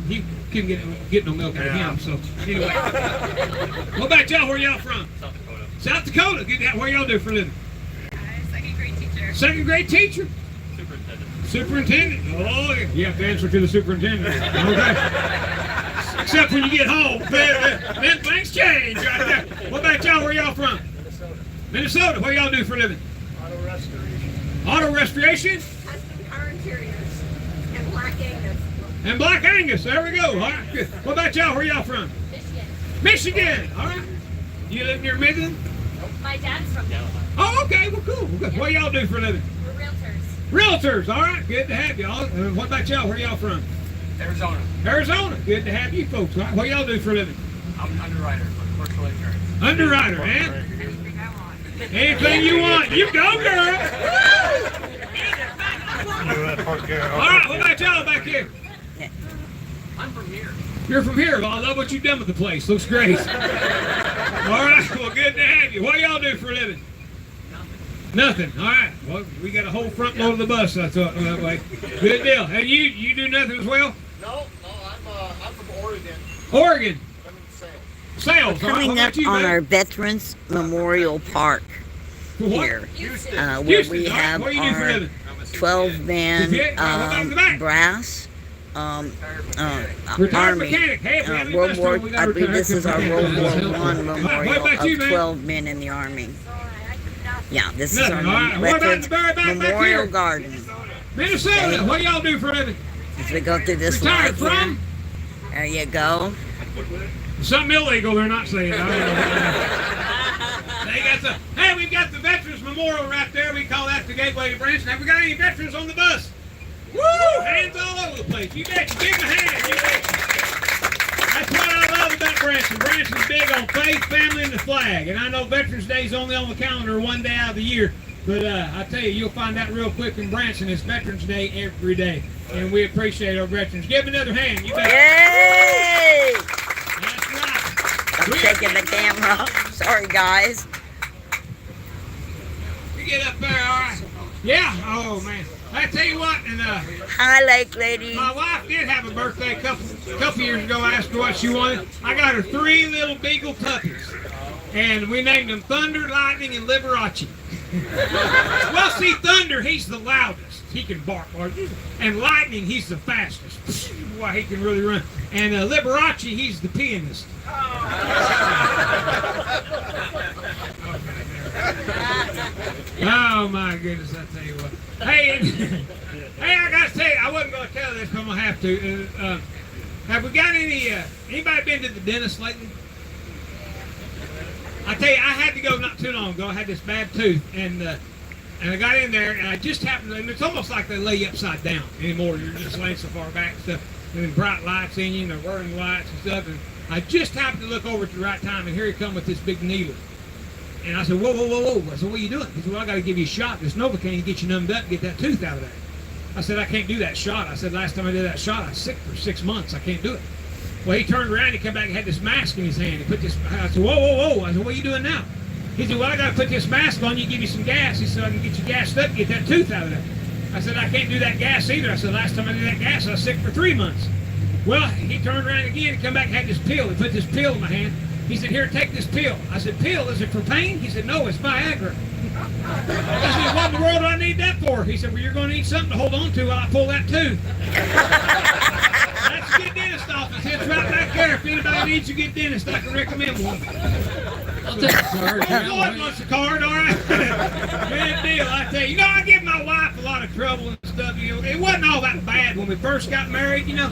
he couldn't get no milk out of him. So anyway, what about y'all? Where y'all from? South Dakota. South Dakota. Good. What y'all do for a living? Second grade teacher. Second grade teacher. Superintendent. Superintendent. Oh, you have to answer to the superintendent. Okay. Except when you get home, then things change right there. What about y'all? Where y'all from? Minnesota. What y'all do for a living? Auto restoration. Auto restoration Custom car interiors. And Black Angus. and Black Angus. There we go. All right. Good. What about y'all? Where y'all from? Michigan. Michigan. All right. You live near Midland? My dad's from there. Oh, okay. Well, cool. Well, good. What y'all do for a living? We're realtors. Realtors. All right. Good to have y'all. What about y'all? Where y'all from? Arizona. Arizona. Good to have you folks. All right. What y'all do for a living? I'm an underwriter for commercial insurance. Underwriter, man. Anything I want. Anything you want. You go, girl. All right. What about y'all back here? I'm from here. You're from here. Well, I love what you've done with the place. Looks great. All right. Well, good to have you. What do y'all do for a living? Nothing. All right. Well, we got a whole front load of the bus. I thought that way. Good deal. And you do nothing as well? No, I'm from Oregon. Oregon. I'm in sales. Sales. All right. What Coming about up you, on buddy? our Veterans Memorial Park For what? here, where Houston. we All right. have What do you do for a our living? 12-man brass Retired army. mechanic. Hey, if we have any World bus War, trouble, we got I a believe this is our retired World War mechanic. I What memorial about you, of man? 12 men in the army. Yeah, this is Nothing, our all right. What about Veterans the berry back Memorial here? Garden. Minnesota, what do y'all do for a living? As we go through this Retired light here. from? There you go. Something illegal they're not saying. Hey, we've got the Veterans Memorial right there. We call that the gateway to Branson. Have we got any veterans on the bus? Woo! Hands all over the place. You bet you. Give them a hand. You bet you. That's what I love about Branson. Branson's big on faith, family, and the flag. And I know Veterans Day is only on the calendar one day out of the year. But I tell you, you'll find out real quick in Branson, it's Veterans Day every day. And we appreciate our veterans. Give them another hand. You bet. Yay! That's right. I'm shaking the camera. Sorry, guys. You get up there, all right? Yeah. Oh, man. I tell you what, and Hi, Lake Lady. my wife did have a birthday a couple years ago. I asked her what she wanted. I got her 3 little beagle puppies, and we named them Thunder, Lightning, and Liberace. Well, see, Thunder, he's the loudest. He can bark. And Lightning, he's the fastest. Boy, he can really run. And Liberace, he's the pianist. Oh, my goodness, I tell you what. Hey, hey, I got to tell you, I wasn't going to tell this, but I'm going to have to. Have we got anybody been to the dentist lately? I tell you, I had to go not too long ago. I had this bad tooth, and I got in there, and I just happened to, and it's almost like they lay you upside down anymore. You're just laying so far back and stuff, and then bright lights in you, and they're whirring lights and stuff, and I just happened to look over at the right time, and here he come with this big needle. And I said, whoa, whoa, whoa, whoa. I said, what are you doing? He said, well, I got to give you a shot. This Novocaine to get you numbed up and get that tooth out of there. I said, I can't do that shot. I said, last time I did that shot, I was sick for 6 months. I can't do it. Well, he turned around, he came back and had this mask in his hand. He put this, I said, whoa, whoa, whoa. I said, what are you doing now? He said, well, I got to put this mask on you, give you some gas. He said, I can get you gassed up and get that tooth out of there. I said, I can't do that gas either. I said, last time I did that gas, I was sick for 3 months. Well, he turned around again and come back and had this pill. He put this pill in my hand. He said, here, take this pill. I said, pill? Is it for pain? He said, no, it's Viagra. I said, what in the world do I need that for? He said, well, you're going to need something to hold on to while I pull that tooth. That's a good dentist office. It's right back there. If anybody needs a good dentist, I can recommend one. I'll take a card. Lloyd wants a card, all right? Good deal, I tell you. You know, I give my wife a lot of trouble and stuff. You know, it wasn't all that bad when we first got married, you know.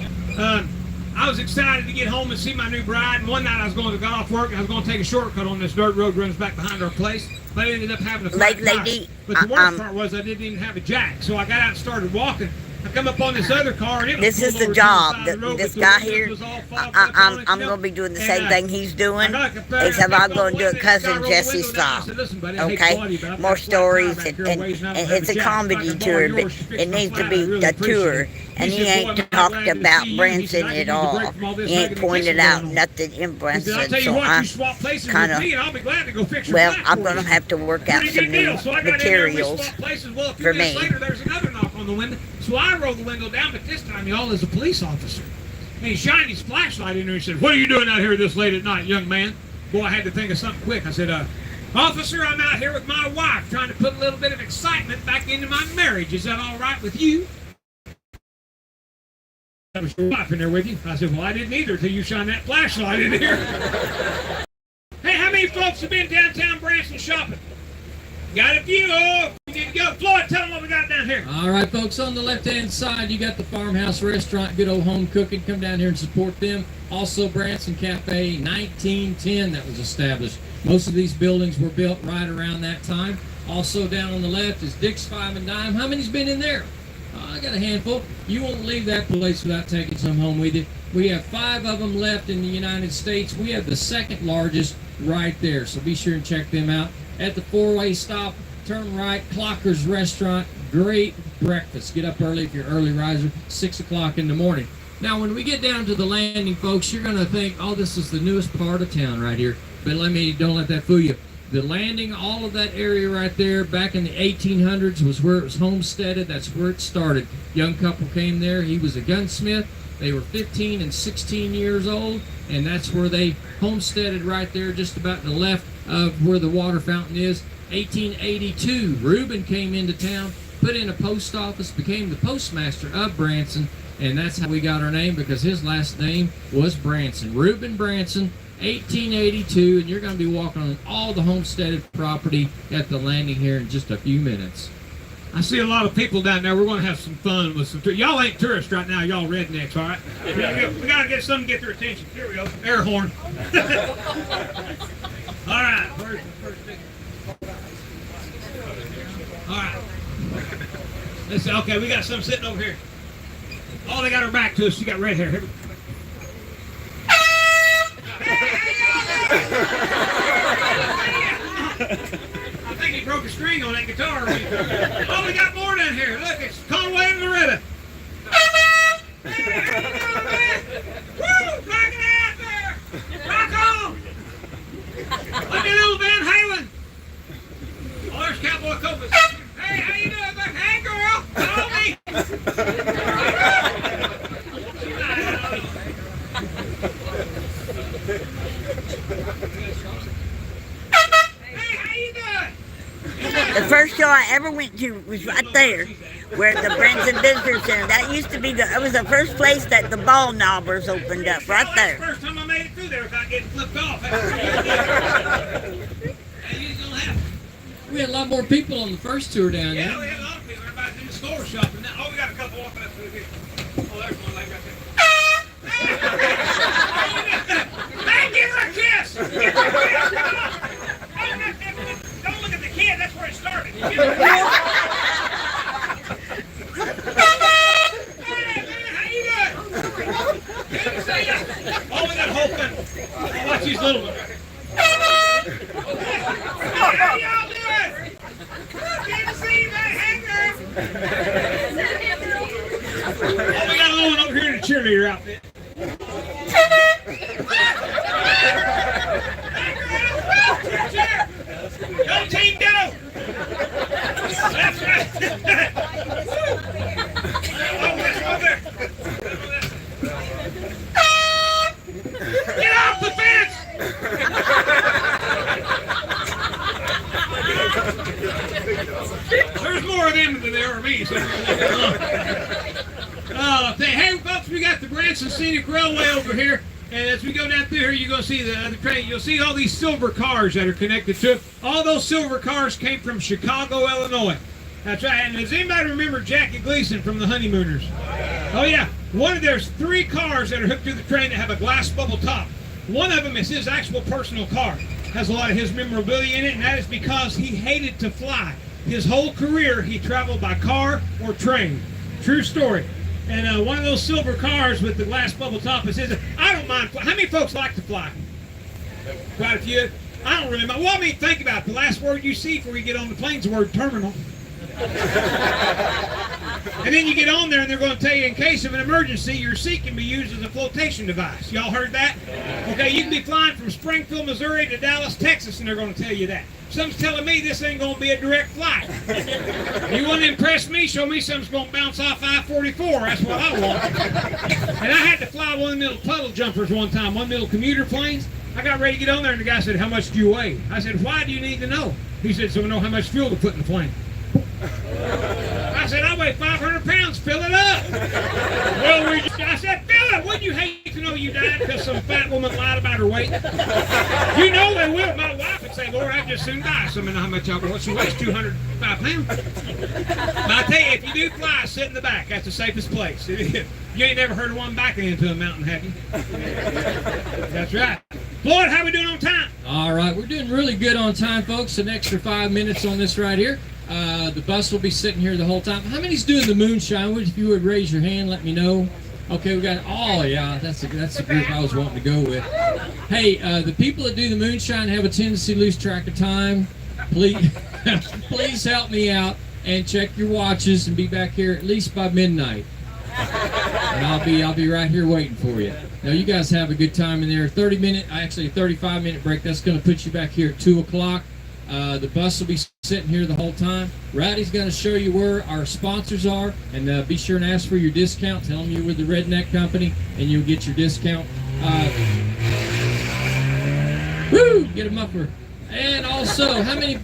I was excited to get home and see my new bride, and one night I was going to golf work, and I was going to take a shortcut on this dirt road that runs back behind our place, but I ended up having a flat tire. Lady, But the worst part was I didn't even have a jack, so I got out and started walking. I come up on this other car, and it was This is pulled the over to job. side of the road, This but the guy windows here, was all fogged up on it, I'm you know. going to be doing the And, same thing he's doing, I got up there, except I I'm got going to do on it the window, cousin I rolled the Jesse window down. I style. said, listen, buddy, I hate to bother you, but Okay? I've More got a flat tire stories, back and, here ways, and I don't have it's a a jack. If I comedy can borrow tour, yours but to fix it my needs to flat, be I'd really the appreciate tour. it. And He he said, ain't boy, I'm talked glad to about see you. He Branson said, I at could use a all. break from all this He ain't hugging and pointed kissing out going on. nothing in He said, I'll Branson, tell you so what, I you swap places kinda- with me, and I'll be glad to go fix your well, flat I'm for going to you. have to work out Pretty some good new deal. So I got in there, we materials swapped places. Well, a few for minutes me. later, there's another knock on the window. So I rolled the window down, but this time, y'all, is a police officer. And he shined his flashlight in there and said, what are you doing out here this late at night, young man? Boy, I had to think of something quick. I said, officer, I'm out here with my wife trying to put a little bit of excitement back into my marriage. Is that all right with you? That was your wife in there with you. I said, well, I didn't either until you shined that flashlight in here. Hey, how many folks have been downtown Branson shopping? Got a few. Oh, we need to go. Floyd, tell them what we got down here. All right, folks, on the left-hand side, you got the Farmhouse Restaurant, good old home cooking. Come down here and support them. Also, Branson Cafe, 1910, that was established. Most of these buildings were built right around that time. Also, down on the left is Dick's Five and Dime. How many's been in there? I got a handful. You won't leave that place without taking some home with you. We have 5 of them left in the United States. We have the second largest right there, so be sure and check them out. At the 4-way stop, turn right, Clocker's Restaurant. Great breakfast. Get up early if you're an early riser, 6 o'clock in the morning. Now, when we get down to the landing, folks, you're going to think, oh, this is the newest part of town right here. But don't let that fool you. The landing, all of that area right there, back in the 1800s was where it was homesteaded. That's where it started. Young couple came there. He was a gunsmith. They were 15 and 16 years old, and that's where they homesteaded right there, just about to the left of where the water fountain is. 1882, Reuben came into town, put in a post office, became the postmaster of Branson, and that's how we got our name, because his last name was Branson. Reuben Branson 1882, and you're going to be walking on all the homesteaded property at the landing here in just a few minutes. I see a lot of people down there. We're going to have some fun with some. Y'all ain't tourists right now. Y'all rednecks, all right? We got to get something to get their attention. Here we go. Air horn. All right. Where's the first thing? All right. Let's see. Okay, we got some sitting over here. Oh, they got her back to us. She got red hair. Here we go. I think he broke a string on that guitar. Oh, we got more down here. Look, it's Conway and Loretta. Woo! Rock it out there! Rock on! Look at little Van Halen. Oh, there's Cowboy Copus. Hey, how you doing? Look, hey, girl, follow me. The first show I ever went to was right there, where the Branson Visitor Center. That used to be it was the first place that the ball knobbers opened up, right there. First time I made it through there without getting flipped off. We had a lot more people on the first tour down there. Yeah, we had a lot of people. Everybody's in the store shopping now. Oh, we got a couple walking up through here. Oh, there's one leg right there. Hey, give her a kiss! Give her a kiss! Don't look at the kid. That's where it started. Give her a kiss. Hey, man, how you doing? Good to see you. Oh, we got a whole thing. Oh, watch these little ones right here. How y'all doing? Good to see you, man. Hey, girl. Oh, we got a little one over here in the cheerleader outfit. Go team, go! That's right. Oh, let's go there. Get off the fence! There's more of them than there are me. So. Hey, folks, we got the Branson Scenic Railway over here. And as we go down through here, you're going to see the train. You'll see all these silver cars that are connected to it. All those silver cars came from Chicago, Illinois. That's right. And does anybody remember Jackie Gleason from the Honeymooners? Oh, yeah. There's 3 cars that are hooked to the train that have a glass bubble top. One of them is his actual personal car. Has a lot of his memorabilia in it, and that is because he hated to fly. His whole career, he traveled by car or train. True story. And one of those silver cars with the glass bubble top is his. I don't mind flying. How many folks like to fly? Quite a few. I don't really mind. Well, I mean, think about it. The last word you see before you get on the plane is the word terminal. And then you get on there and they're going to tell you in case of an emergency, your seat can be used as a flotation device. Y'all heard that? Okay, you can be flying from Springfield, Missouri to Dallas, Texas, and they're going to tell you that. Someone's telling me this ain't going to be a direct flight. You want to impress me? Show me something's going to bounce off I-44. That's what I want. And I had to fly one of them little puddle jumpers one time, one of them little commuter planes. I got ready to get on there and the guy said, how much do you weigh? I said, why do you need to know? He said, so we know how much fuel to put in the plane. I said, I weigh 500 pounds, fill it up. Well, I said, fill it. Wouldn't you hate to know you died because some fat woman lied about her weight? You know they will. My wife would say, Lord, I'd just soon die. So I know how much I weigh. She weighs 205 pounds. But I tell you, if you do fly, sit in the back. That's the safest place. It is. You ain't never heard of one backing into a mountain, have you? That's right. Floyd, how we doing on time? All right, we're doing really good on time, folks. An extra 5 minutes on this right here. The bus will be sitting here the whole time. How many's doing the moonshine? If you would raise your hand, let me know. Okay, we got, oh yeah, that's the group I was wanting to go with. Hey, the people that do the moonshine have a tendency to lose track of time. Please, please help me out and check your watches and be back here at least by midnight. And I'll be right here waiting for you. Now you guys have a good time in there. 35-minute break. That's going to put you back here at 2 o'clock. The bus will be sitting here the whole time. Rowdy's going to show you where our sponsors are, and be sure and ask for your discount. Tell them you're with the Redneck Company, and you'll get your discount. Woo! Get a muffler. And also, how many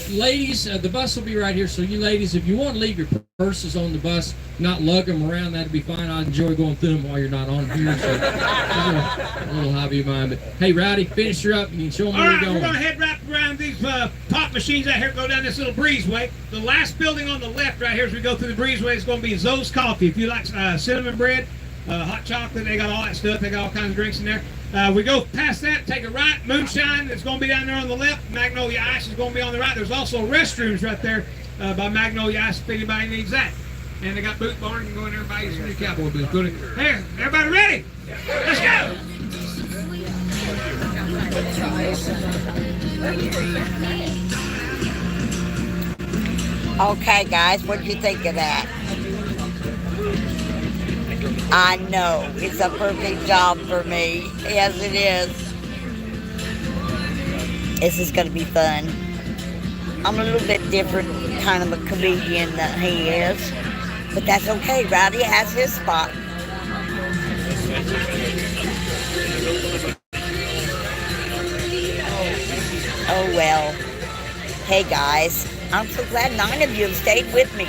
ladies? The bus will be right here. So you ladies, if you want to leave your purses on the bus, not lug them around, that'd be fine. I enjoy going through them while you're not on here. So a little hobby of mine. But hey, Rowdy, finish her up. You can show them All where right, you're going. we're going to head right around these pop machines out here, go down this little breezeway. The last building on the left right here as we go through the breezeway is going to be Zoe's Coffee. If you like cinnamon bread, hot chocolate, they got all that stuff. They got all kinds of drinks in there. We go past that, take a right, Moonshine is going to be down there on the left. Magnolia Ice is going to be on the right. There's also restrooms right there by Magnolia Ice if anybody needs that. And they got Boot Barn. You can go in there and buy you some cowboy boots. Go to, hey, everybody ready? Let's go! Okay, guys, what do you think of that? I know, it's a perfect job for me. Yes, it is. This is going to be fun. I'm a little bit different kind of a comedian than he is. But that's okay. Rowdy has his spot. Oh, well. Hey, guys. I'm so glad 9 of you have stayed with me.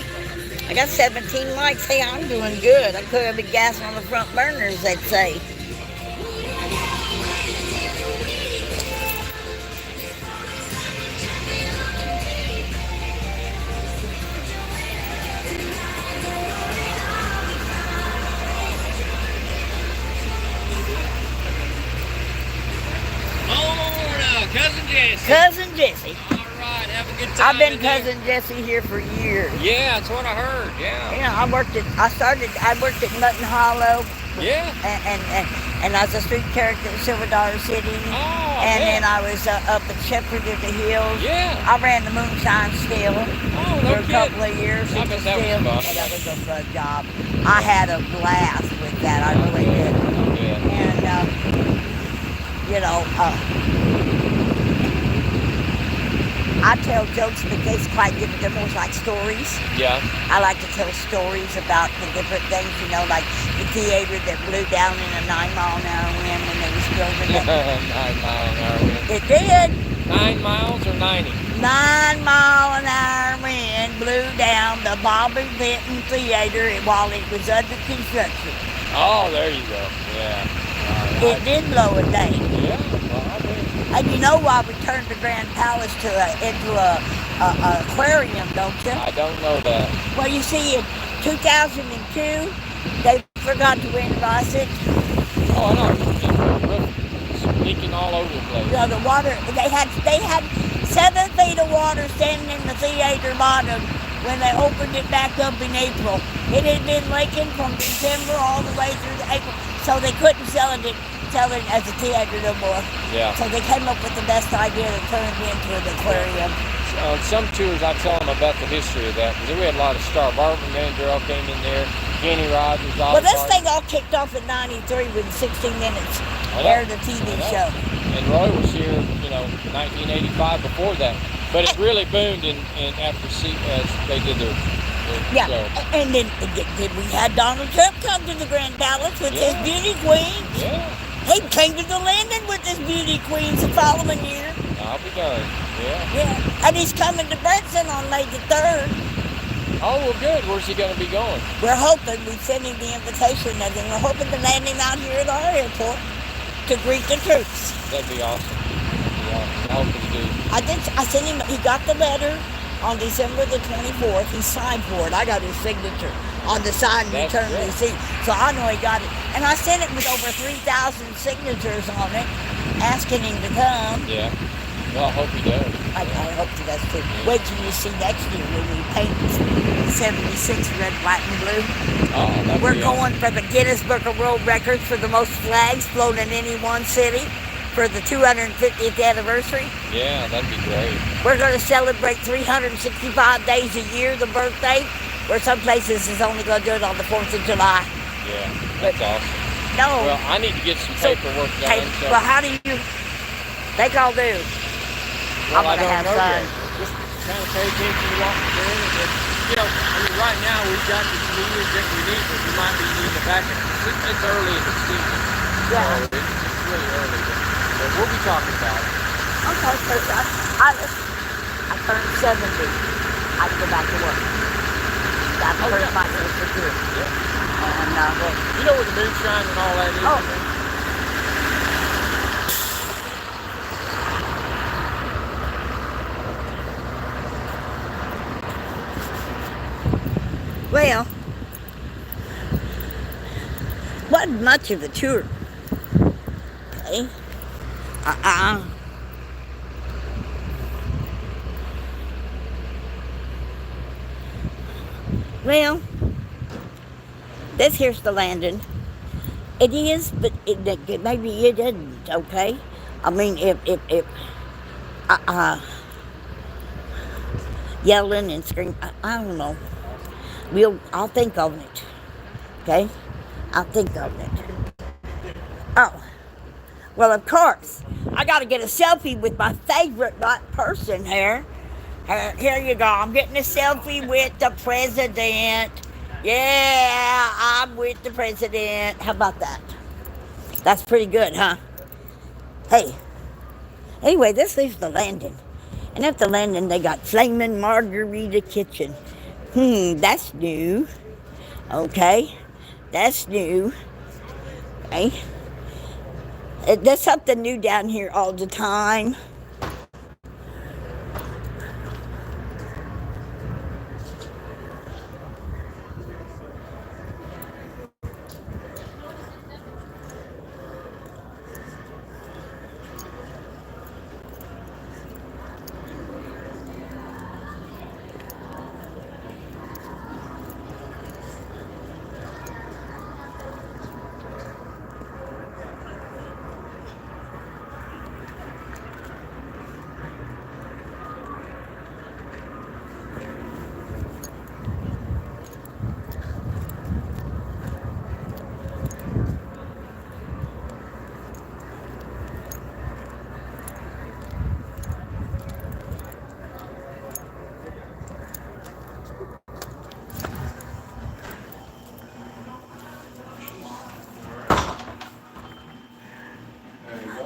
I got 17 likes. Hey, I'm doing good. I could have been gas on the front burners, they'd say. Cousin Jesse. Cousin Jesse. All right, have a good time. I've been in there. Cousin Jesse here for years. Yeah, that's what I heard. Yeah. Yeah, I worked at Mutton Hollow. Yeah. And I was a street character in Silver Dollar City. Oh, and yeah. then I was up at Shepherd of the Hills. Yeah. I ran the Moonshine Still Oh, for no a kidding. couple of years. I bet that was Still. fun. Yeah, that was a fun job. I had a blast with that. I really did. Yeah. And, I tell jokes, but they quite different. They're more like stories. Yeah. I like to tell stories about the different things, like the theater that blew down in a 9-mile-an-hour wind when they was building it. 9 mile an hour wind. It did. 9 miles or 90? 9-mile-an-hour wind blew down the Bobby Benton Theater while it was under construction. Oh, there you go. Yeah. It did blow a day. Yeah. Well, I bet. And you know why we turned the Grand Palace into a aquarium, don't you? I don't know that. Well, you see, in 2002, they forgot to winterize it. Oh, I know. It's leaking all over the place. The water, they had 7 feet of water standing in the theater bottom when they opened it back up in April. It had been leaking from December all the way through to April, so they couldn't sell it as a theater no more. Yeah. So they came up with the best idea to turn it into an aquarium. Some tours, I tell them about the history of that, because we had a lot of Star Barbara Mandrell came in there, Kenny Rogers, Well, this thing all kicked off in '93 with 60 Minutes, aired the TV show. And Roy was here, 1985 before that. But it really boomed in after they did their Yeah, show. and then we had Donald Trump come to the Grand Palace with his beauty queen. Yeah. He came to the landing with his beauty queens the following year. I'll be darned. Yeah. Yeah, and he's coming to Branson on May the 3rd. Oh, well, good. Where's he going to be going? We're hoping, we sent him the invitation, and then we're hoping to land him out here at our airport to greet the troops. That'd be awesome. I hope he do. I sent him, he got the letter on December the 24th. He signed for it. I got his signature on the signed That's return great. receipt. So I know he got it. And I sent it with over 3,000 signatures on it, asking him to come. Yeah. Well, I hope he does. I hope he does too. Wait till you see next year when we paint 76 red, white, and blue. Oh, that'd We're be going for the Guinness Book of World Records for the most flags flown in any one city for the 250th anniversary. Awesome. Yeah, that'd be great. We're going to celebrate 365 days a year, the birthday, where some places is only going to do it on the 4th of July. Yeah, that's awesome. No. Well, I need to get some paperwork done. So. Well, how do you think I'll do? Well, I'm going to have know fun. yet. Just kind of pay attention to what we're doing. And, right now we've got the convenience that we need, but we might be needing a backup. It's early in the season. Yeah. So it's really early. But we'll be talking about it. Okay, so I turned 70. I can go back to work. That's Oh, first yeah. my social security. Yeah. And Well, you know where the moonshine and all that is? Oh. in there? well, wasn't much of a tour. Okay. Uh-uh. Well, this here's the landing. It is, but maybe it isn't, okay? I mean, if yelling and screaming, I don't know. I'll think on it, okay? I'll think on it. Oh, well, of course, I got to get a selfie with my favorite person here. Here you go. I'm getting a selfie with the president. Yeah, I'm with the president. How about that? That's pretty good, huh? Hey, anyway, this is the landing. And at the landing, they got Flaming Margarita Kitchen. That's new. Okay, that's new. Okay. There's something new down here all the time.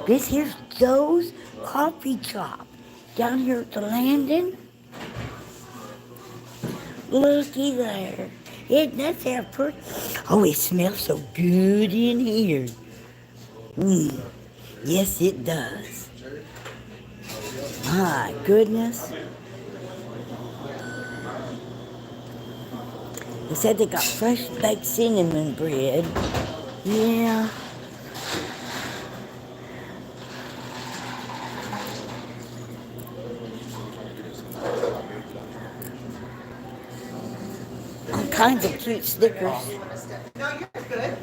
This here's Joe's Coffee Shop down here at the landing. Looky there. Isn't that there pretty? Oh, it smells so good in here. Yes, it does. My goodness. They said they got fresh baked cinnamon bread. Yeah. All kinds of cute stickers. No, you're good.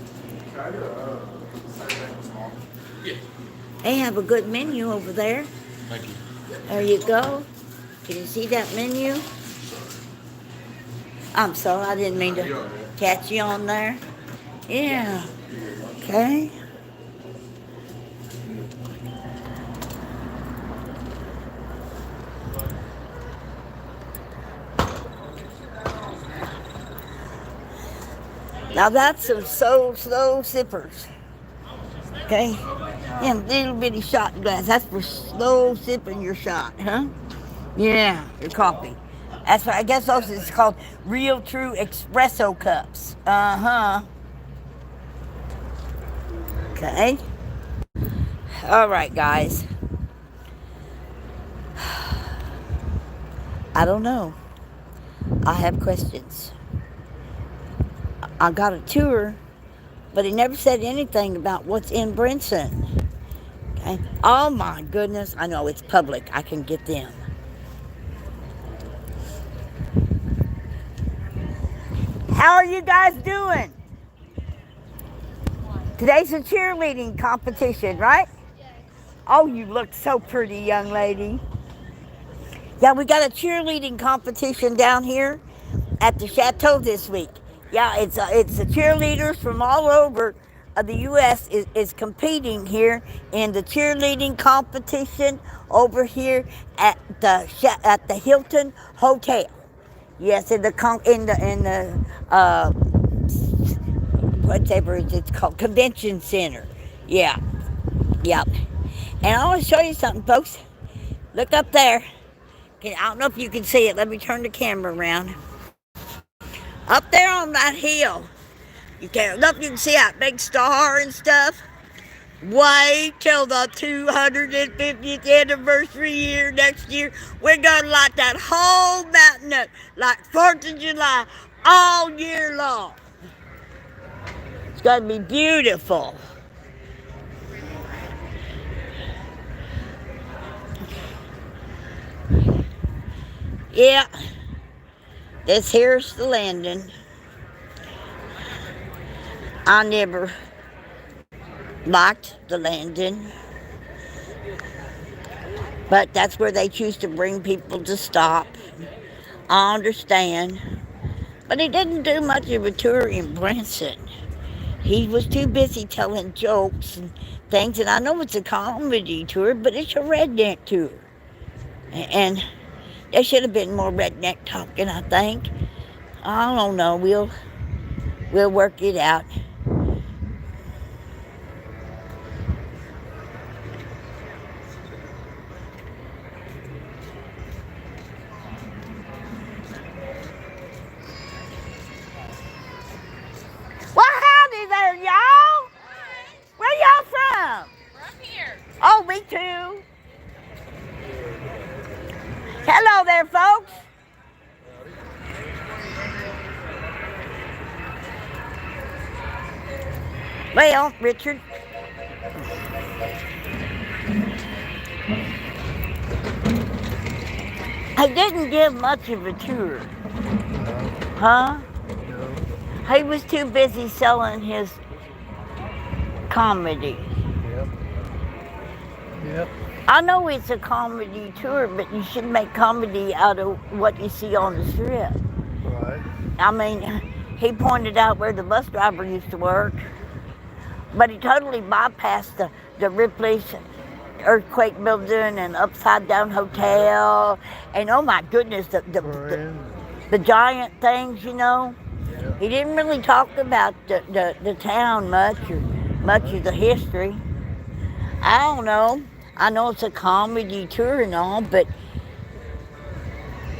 They have a good menu over there. Thank you. There you go. Can you see that menu? I'm sorry, I didn't mean to catch you on there. Yeah. Okay. Now that's some slow sippers. Okay? And little bitty shot glass. That's for slow sipping your shot, huh? Yeah, your coffee. That's what I guess those is called real true espresso cups. Uh-huh. Okay. All right, guys. I don't know. I have questions. I got a tour, but he never said anything about what's in Brinson. Okay. Oh my goodness. I know it's public. I can get them. How are you guys doing? Today's a cheerleading competition, right? Yes. Oh, you look so pretty, young lady. Yeah, we got a cheerleading competition down here at the Chateau this week. Yeah, it's the cheerleaders from all over the U.S. is competing here in the cheerleading competition over here at the Hilton Hotel. Yes, in the whatever it's called, convention center. Yeah. And I want to show you something, folks. Look up there. I don't know if you can see it. Let me turn the camera around. Up there on that hill. You can't know if you can see that big star and stuff. Wait till the 250th anniversary year next year. We're gonna light that whole mountain up like 4th of July all year long. It's gonna be beautiful. Yeah, this here's the landing. I never liked the landing, but that's where they choose to bring people to stop. I understand, but he didn't do much of a tour in Branson. He was too busy telling jokes and things, and I know it's a comedy tour, but it's a redneck tour. And there should have been more redneck talking, I think. I don't know. We'll work it out. Well, howdy there, y'all. Where y'all from? From here. Oh, me too. Hello there, folks. Well, Richard. I didn't give much of a tour. Huh? He was too busy selling his comedy. Yep. I know it's a comedy tour, but you should make comedy out of what you see on the strip. Right. I mean, he pointed out where the bus driver used to work, but he totally bypassed the Ripley's earthquake building and upside down hotel, and oh my goodness, the giant things, you know. Yep. He didn't really talk about the town much or much of the history. I don't know. I know it's a comedy tour and all, but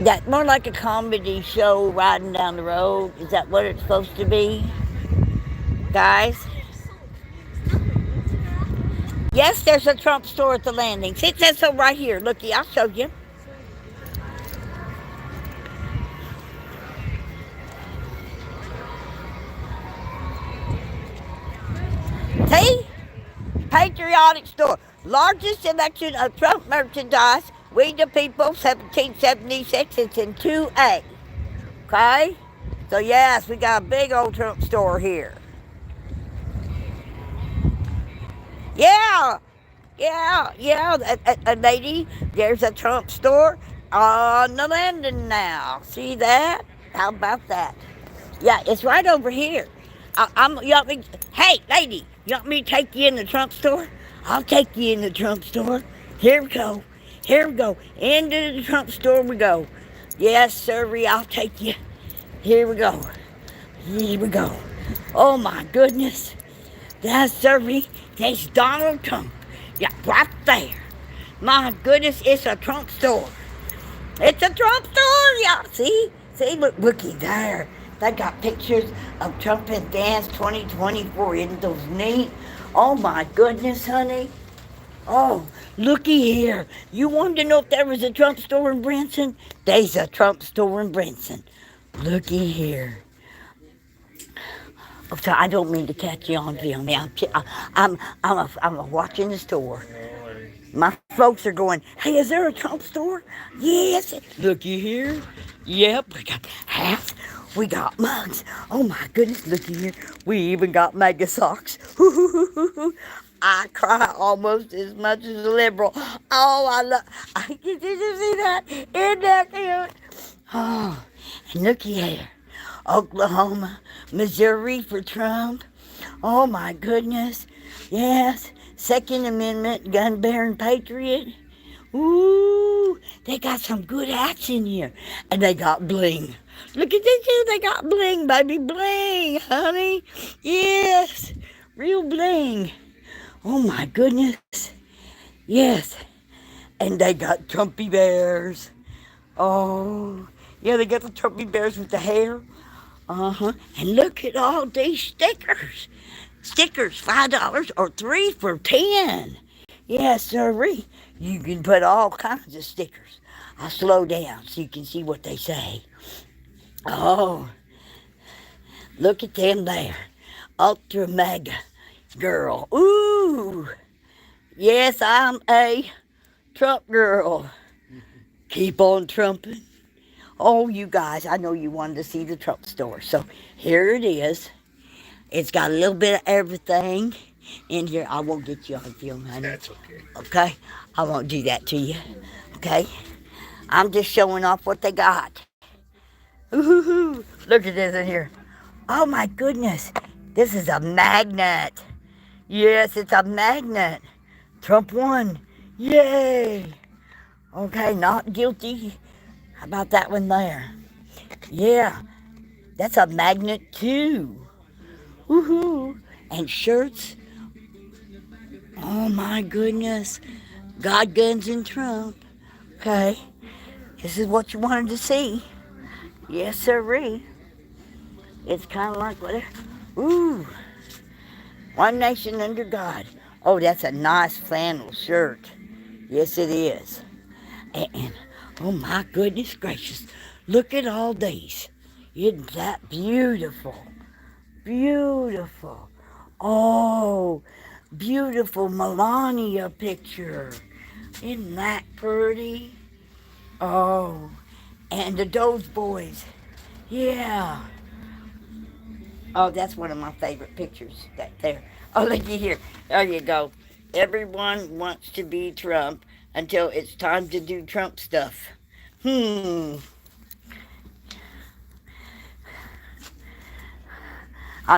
that's more like a comedy show riding down the road. Is that what it's supposed to be? Guys? Yes, there's a Trump store at the landing. See, it says so right here. Looky, I'll show you. See? Patriotic store. Largest selection of Trump merchandise. We the People, 1776. It's in 2A. Okay? So yes, we got a big old Trump store here. Yeah. A lady, there's a Trump store on the landing now. See that? How about that? Yeah, it's right over here. Hey, lady, you want me to take you in the Trump store? I'll take you in the Trump store. Here we go. Into the Trump store we go. Yes, sirree, I'll take you. Here we go. Oh, my goodness. That's sirree. There's Donald Trump. Yeah, right there. My goodness, it's a Trump store. It's a Trump store, yeah. See, looky there. They got pictures of Trump and Dance 2024. Isn't those neat? Oh my goodness, honey. Oh, looky here. You wanted to know if there was a Trump store in Branson? There's a Trump store in Branson. Looky here. Oh, so I don't mean to catch you on film. I'm watching the store. My folks are going, hey, is there a Trump store? Yes. Looky here. Yep, we got hats. We got mugs. Oh my goodness, looky here. We even got mega socks. I cry almost as much as a liberal. Oh, did you see that? Isn't that cute? Oh, and looky here. Oklahoma, Missouri for Trump. Oh my goodness. Yes, Second Amendment, gun-bearing patriot. Ooh, they got some good hats in here. And they got bling. Look at this here, they got bling, baby, bling, honey. Yes, real bling. Oh my goodness. Yes. And they got Trumpy bears. Oh, yeah, they got the Trumpy bears with the hair. And look at all these stickers. Stickers, $5 or 3 for 10. Yes, sirree. You can put all kinds of stickers. I'll slow down so you can see what they say. Oh, look at them there. Ultra mega girl. Ooh. Yes, I'm a Trump girl. Keep on trumping. Oh, you guys, I know you wanted to see the Trump store. So here it is. It's got a little bit of everything in here. I won't get you on film, honey. That's okay. Okay? I won't do that to you. Okay? I'm just showing off what they got. Ooh, look at this in here. Oh my goodness. This is a magnet. Yes, it's a magnet. Trump won. Yay. Okay, not guilty. How about that one there? Yeah, that's a magnet too. Woohoo. And shirts. Oh my goodness. God, guns, and Trump. Okay. This is what you wanted to see. Yes, sirree. It's kind of like whatever. Ooh. One nation under God. Oh, that's a nice flannel shirt. Yes, it is. And oh my goodness gracious. Look at all these. Isn't that beautiful? Beautiful. Oh, beautiful Melania picture. Isn't that pretty? Oh, and the Doge Boys. Yeah. Oh, that's one of my favorite pictures, that there. Oh, look at here. There you go. Everyone wants to be Trump until it's time to do Trump stuff. I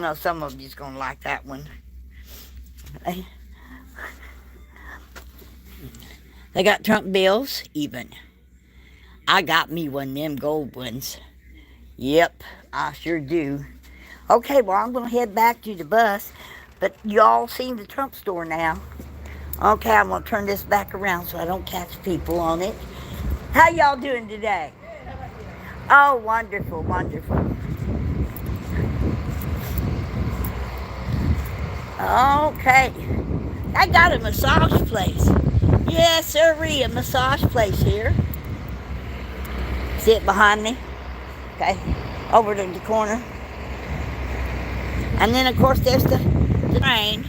know some of you's gonna like that one. They got Trump bills, even. I got me one of them gold ones. Yep, I sure do. Okay, well, I'm gonna head back to the bus, but y'all seen the Trump store now. Okay, I'm gonna turn this back around so I don't catch people on it. How y'all doing today? Oh, wonderful, wonderful. Okay, I got a massage place. Yes, sirree, a massage place here. See it behind me? Okay, over to the corner. And then, of course, there's the train.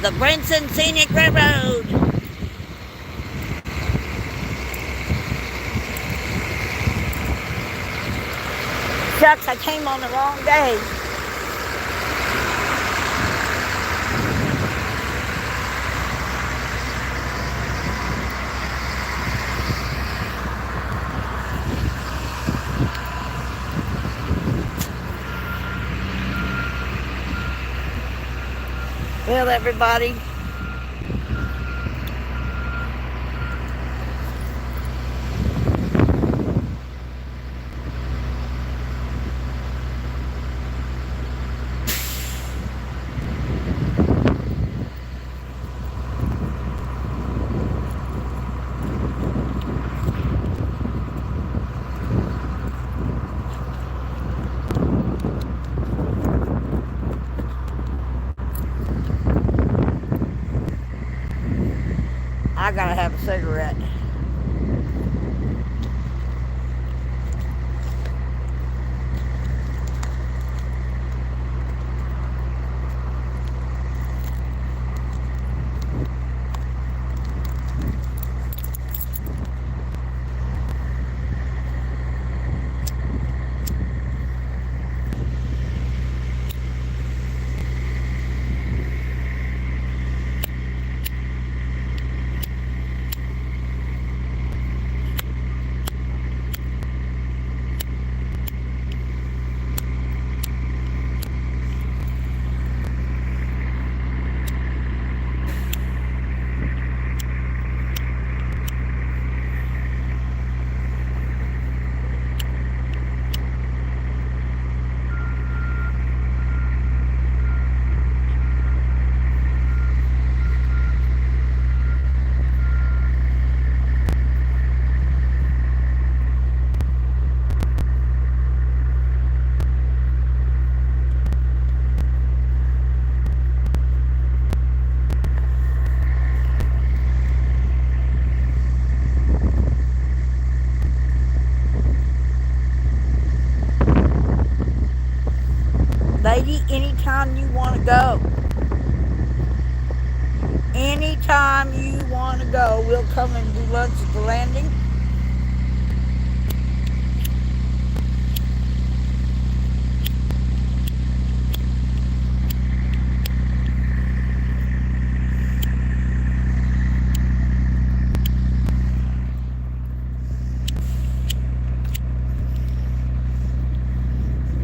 The Branson Scenic Railroad. Shucks, I came on the wrong day. Well, everybody, I gotta have a cigarette. Lady, anytime you want to go. Anytime you want to go, we'll come and do lunch at the landing.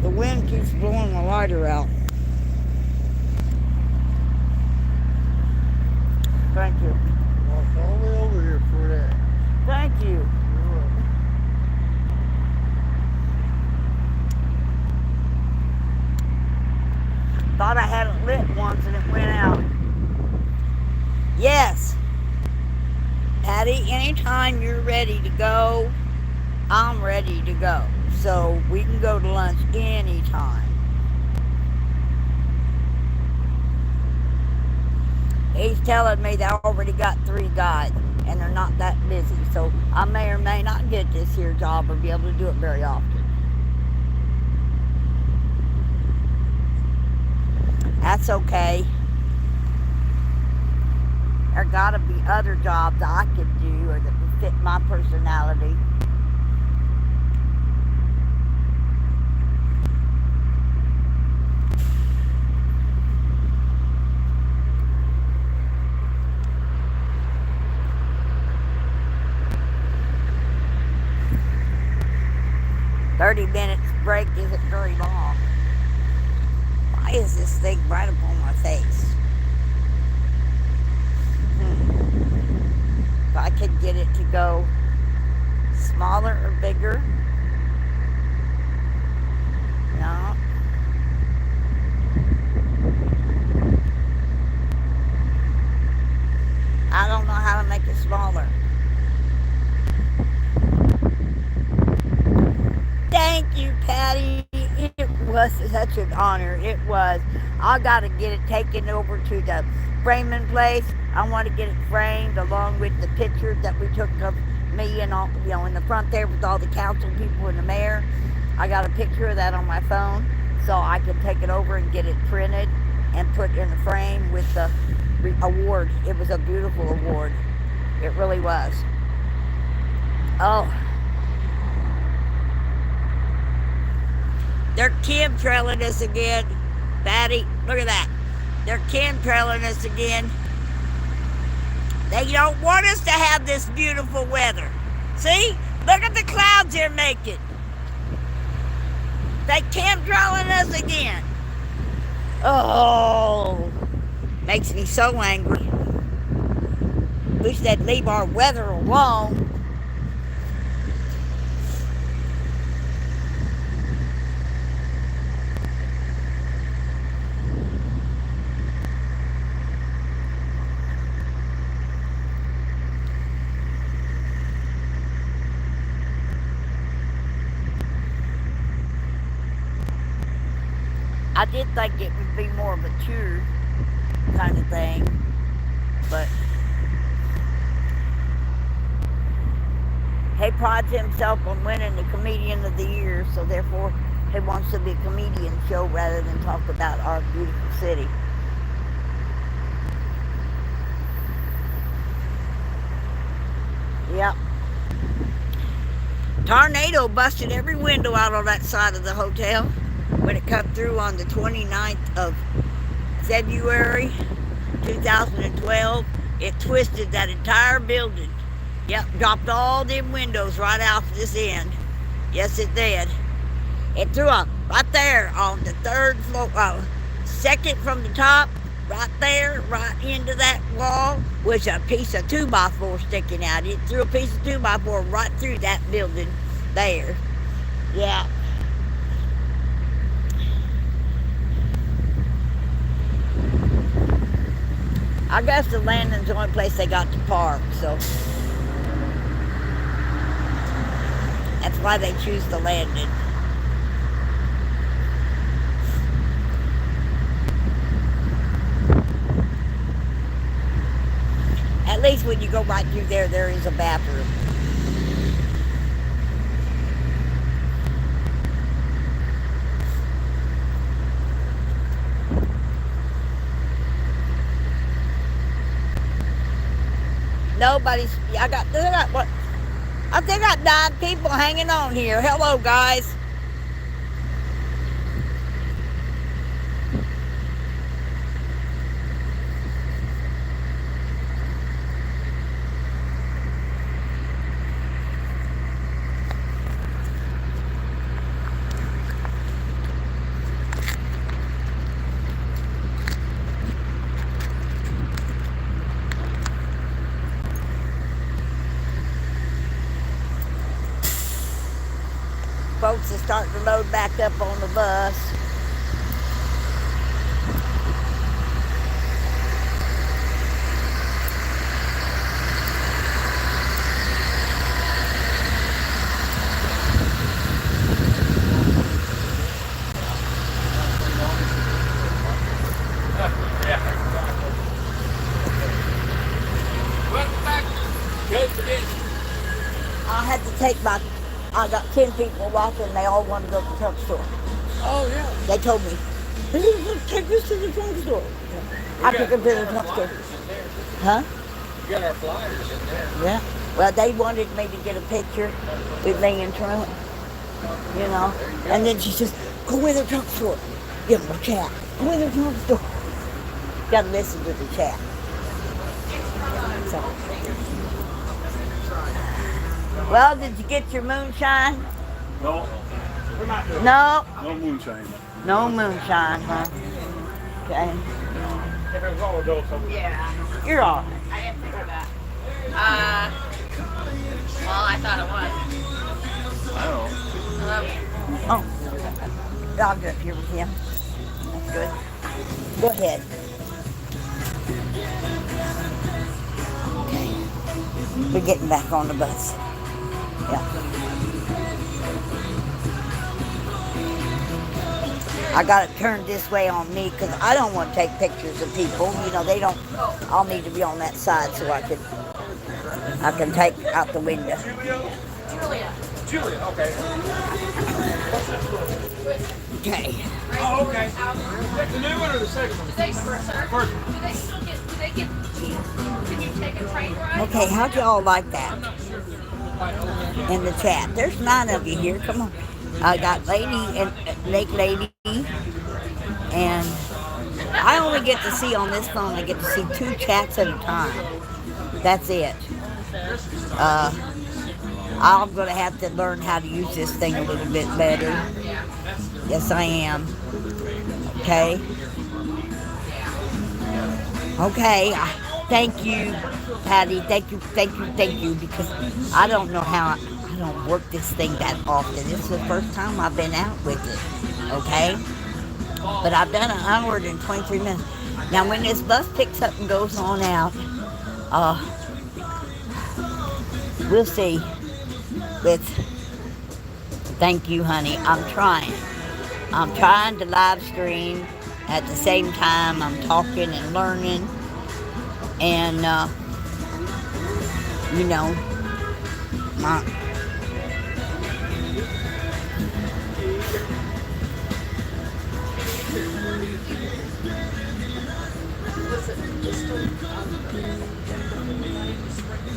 The wind keeps blowing the lighter out. Thank you. Walked all the way over here for that. Thank you. Thought I had it lit once and it went out. Yes. Patty, anytime you're ready to go, I'm ready to go. So we can go to lunch anytime. He's telling me they already got 3 guys and they're not that busy. So I may or may not get this here job or be able to do it very often. That's okay. There gotta be other jobs I could do or that would fit my personality. "30 minutes break isn't very long." Why is this thing right up on my face? If I could get it to go smaller or bigger. No. I don't know how to make it smaller. Thank you, Patty. It was such an honor. It was. I got to get it taken over to the framing place. I want to get it framed along with the picture that we took of me and all, in the front there with all the council people and the mayor. I got a picture of that on my phone, so I can take it over and get it printed and put in the frame with the award. It was a beautiful award. It really was. Oh. They're chemtrailing us again. Patty, look at that. They're chemtrailing us again. They don't want us to have this beautiful weather. See? Look at the clouds they're making. They chemtrailing us again. Oh, makes me so angry. Wish they'd leave our weather alone. I did think it would be more of a tour kind of thing, but he prides himself on winning the Comedian of the Year, so therefore he wants to be a comedian show rather than talk about our beautiful city. Yep. Tornado busted every window out on that side of the hotel when it come through on the 29th of February 2012. It twisted that entire building. Yep, dropped all them windows right off this end. Yes, it did. It threw up right there on the 3rd floor, second from the top, right there, right into that wall, was a piece of 2x4 sticking out. It threw a piece of 2x4 right through that building there. Yeah. I guess the landing's the only place they got to park, so that's why they choose the landing. At least when you go right through there, there is a bathroom. nobody's. I got what? I think I got 9 people hanging on here. Hello, guys. Folks are starting to load back up on the bus. I had to take I got 10 people walking, they all wanted to go to the trunk store. Oh, yeah. They told me, take this to the trunk store. I took them to the trunk store. Huh? We got our flyers in there. Yeah. Well, they wanted me to get a picture with me in trunk, you know. And then she says, go in the trunk store. Give them a chat. Go in the trunk store. Got to listen to the chat. So. Well, did you get your moonshine? No. No. No moonshine. No moonshine, huh? Okay. Yeah. You're all right. I didn't think of that. Well, I thought it was. I don't know. Oh. I'll get up here with him. That's good. Go ahead. Okay. We're getting back on the bus. Yeah. I got it turned this way on me because I don't want to take pictures of people. You know, they don't. I'll need to be on that side so I can take out the window. Julia, okay. Okay. Oh, okay. The new one or the second one? Do they, sir? First Do they still get? Do they get? Can you take a train ride? Okay. How'd y'all like that? In the chat. There's 9 of you here. Come on. I got Lady and Lake Lady, and I only get to see on this phone. I get to see 2 chats at a time. That's it. I'm gonna have to learn how to use this thing a little bit better. Yes, I am. Okay. Okay. Thank you, Patty. Thank you, because I don't know how. I don't work this thing that often. This is the first time I've been out with it, okay? But I've done 1 hour and 23 minutes. Now, when this bus picks up and goes on out, we'll see. Thank you, honey. I'm trying to live stream at the same time I'm talking and learning. And, you know,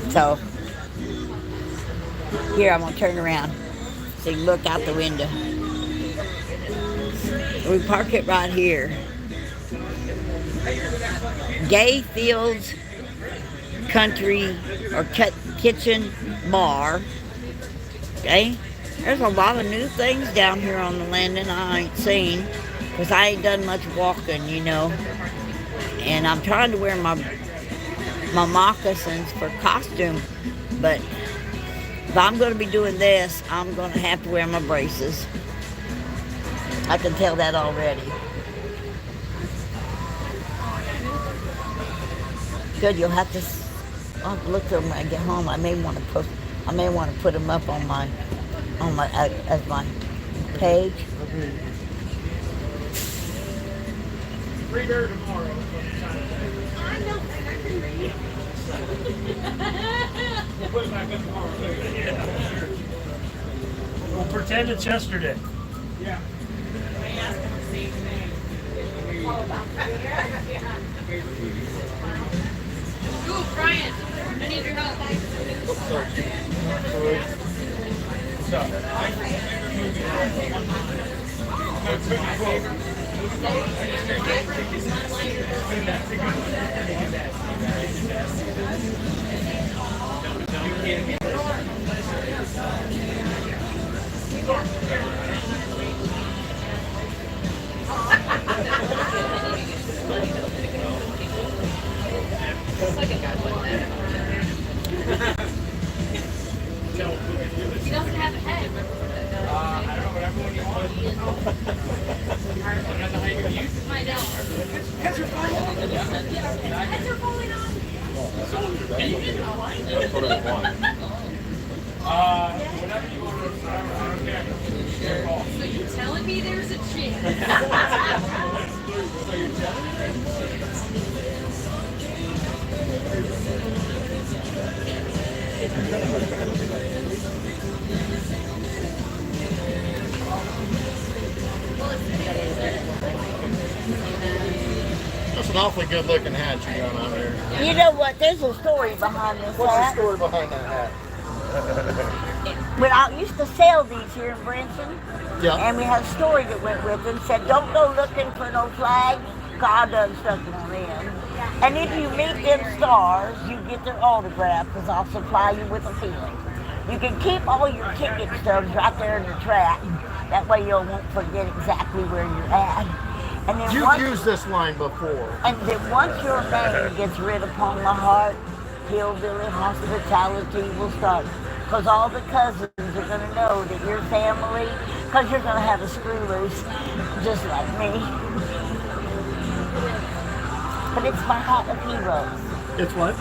so, here, I'm going to turn around so you can look out the window. We park it right here. Gay Fields Country or Kitchen Bar. Okay? There's a lot of new things down here on the landing I ain't seen because I ain't done much walking, you know. And I'm trying to wear my moccasins for costume, but if I'm going to be doing this, I'm going to have to wear my braces. I can tell that already. Good, you'll have to. I'll look them when I get home. I may want to put them up on my as my page. Read her tomorrow. I don't think I can read. We'll put it back up tomorrow. We'll pretend it's yesterday. Yeah. Ooh, Brian, I need your help. He doesn't have a head. I know. Heads are falling off. That's what I want. So you're telling me there's a chance? That's an awfully good looking hat you got on there. You know what? There's a story behind this What's the hat. story behind that hat? When I used to sell these here in Branson, Yeah. and we had a story that went with it, said, don't go looking for no flags, God done stuck on them. And if you meet them stars, you get their autograph, because I'll supply you with a feeling. You can keep all your ticket stubs right there in the track. That way you won't forget exactly where you're at. And then You've once, used this line before. and then once your name gets writ upon my heart, hillbilly hospitality will start. Because all the cousins are going to know that you're family, because you're going to have a screw loose, just like me. But it's my hat of heroes. It's what?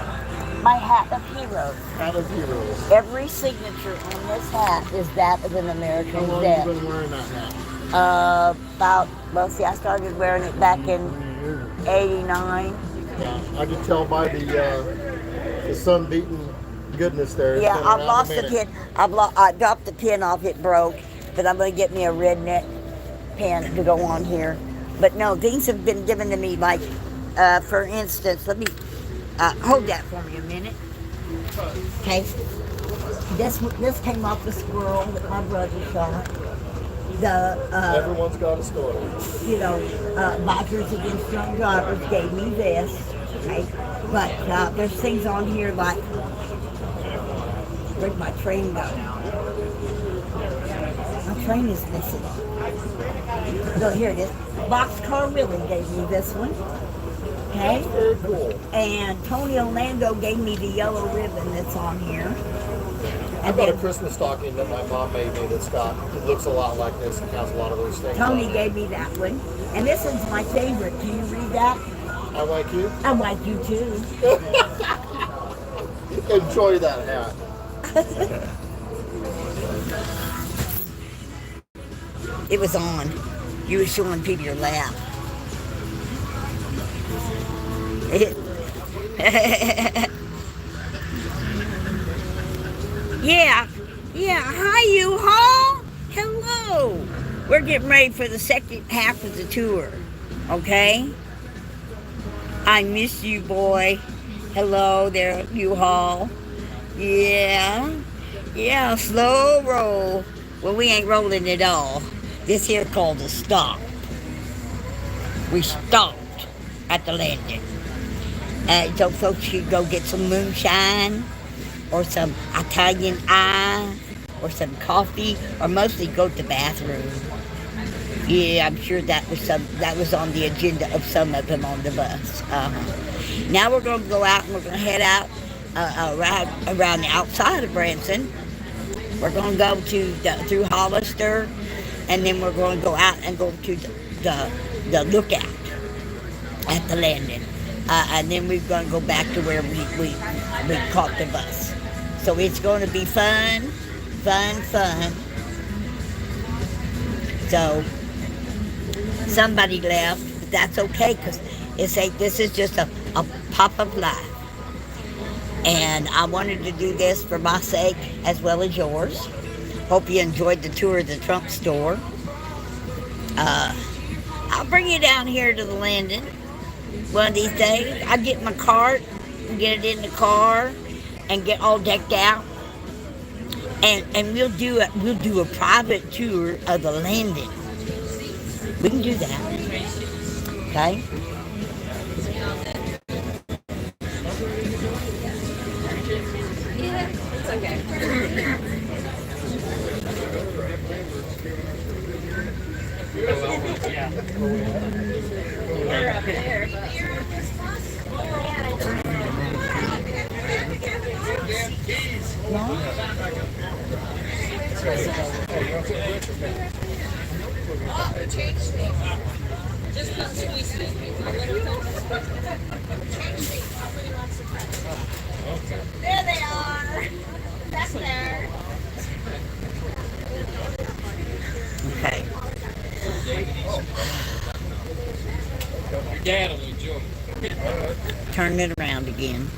My hat of heroes. Hat of heroes. Every signature on this hat is that of an American How long vet. have you been wearing that hat? I started wearing it back in '89. Yeah, I could tell by the sun-beaten goodness there. It's Yeah, been I around a lost the minute. pin. I dropped the pin off. It broke. But I'm going to get me a redneck pin to go on here. But no, things have been given to me. Like, for instance, let me hold that for me a minute. Okay. This came off the squirrel that my brother shot. Everyone's got a story. Bikers Against Drunk Drivers gave me this. Okay. But there's things on here like, where'd my train go? My train is missing. So here it is. Boxcar Willie gave me this one. Okay. Very cool. And Tony Orlando gave me the yellow ribbon that's on here. I've got a Christmas stocking that my mom made me it looks a lot like this and has a lot of those things. Tony on it. gave me that one. And this one's my favorite. Can you read that? I like you. I like you too. Enjoy that hat. It was on. You were showing people your lap. Yeah. Hi, U-Haul. Hello. We're getting ready for the second half of the tour. Okay? I miss you, boy. Hello there, U-Haul. Yeah, slow roll. Well, we ain't rolling at all. This here called a stop. We stopped at the landing. So folks could go get some moonshine or some Italian ice or some coffee or mostly go to the bathroom. Yeah, I'm sure that was on the agenda of some of them on the bus. Now we're going to go out and we're going to head out around the outside of Branson. We're going to go through Hollister, and then we're going to go out and go to the lookout at the landing. And then we're going to go back to where we caught the bus. So it's going to be fun. So somebody left, but that's okay because this is just a pop of life. And I wanted to do this for my sake as well as yours. Hope you enjoyed the tour of the Trump store. I'll bring you down here to the landing one of these days. I'll get my cart and get it in the car, and get all decked out. And we'll do a private tour of the landing. We can do that. Okay? It's okay. They're up there. Oh, change me. Just not squeeze me. There they are. That's there. Okay. Dad will enjoy it. Turn it around again.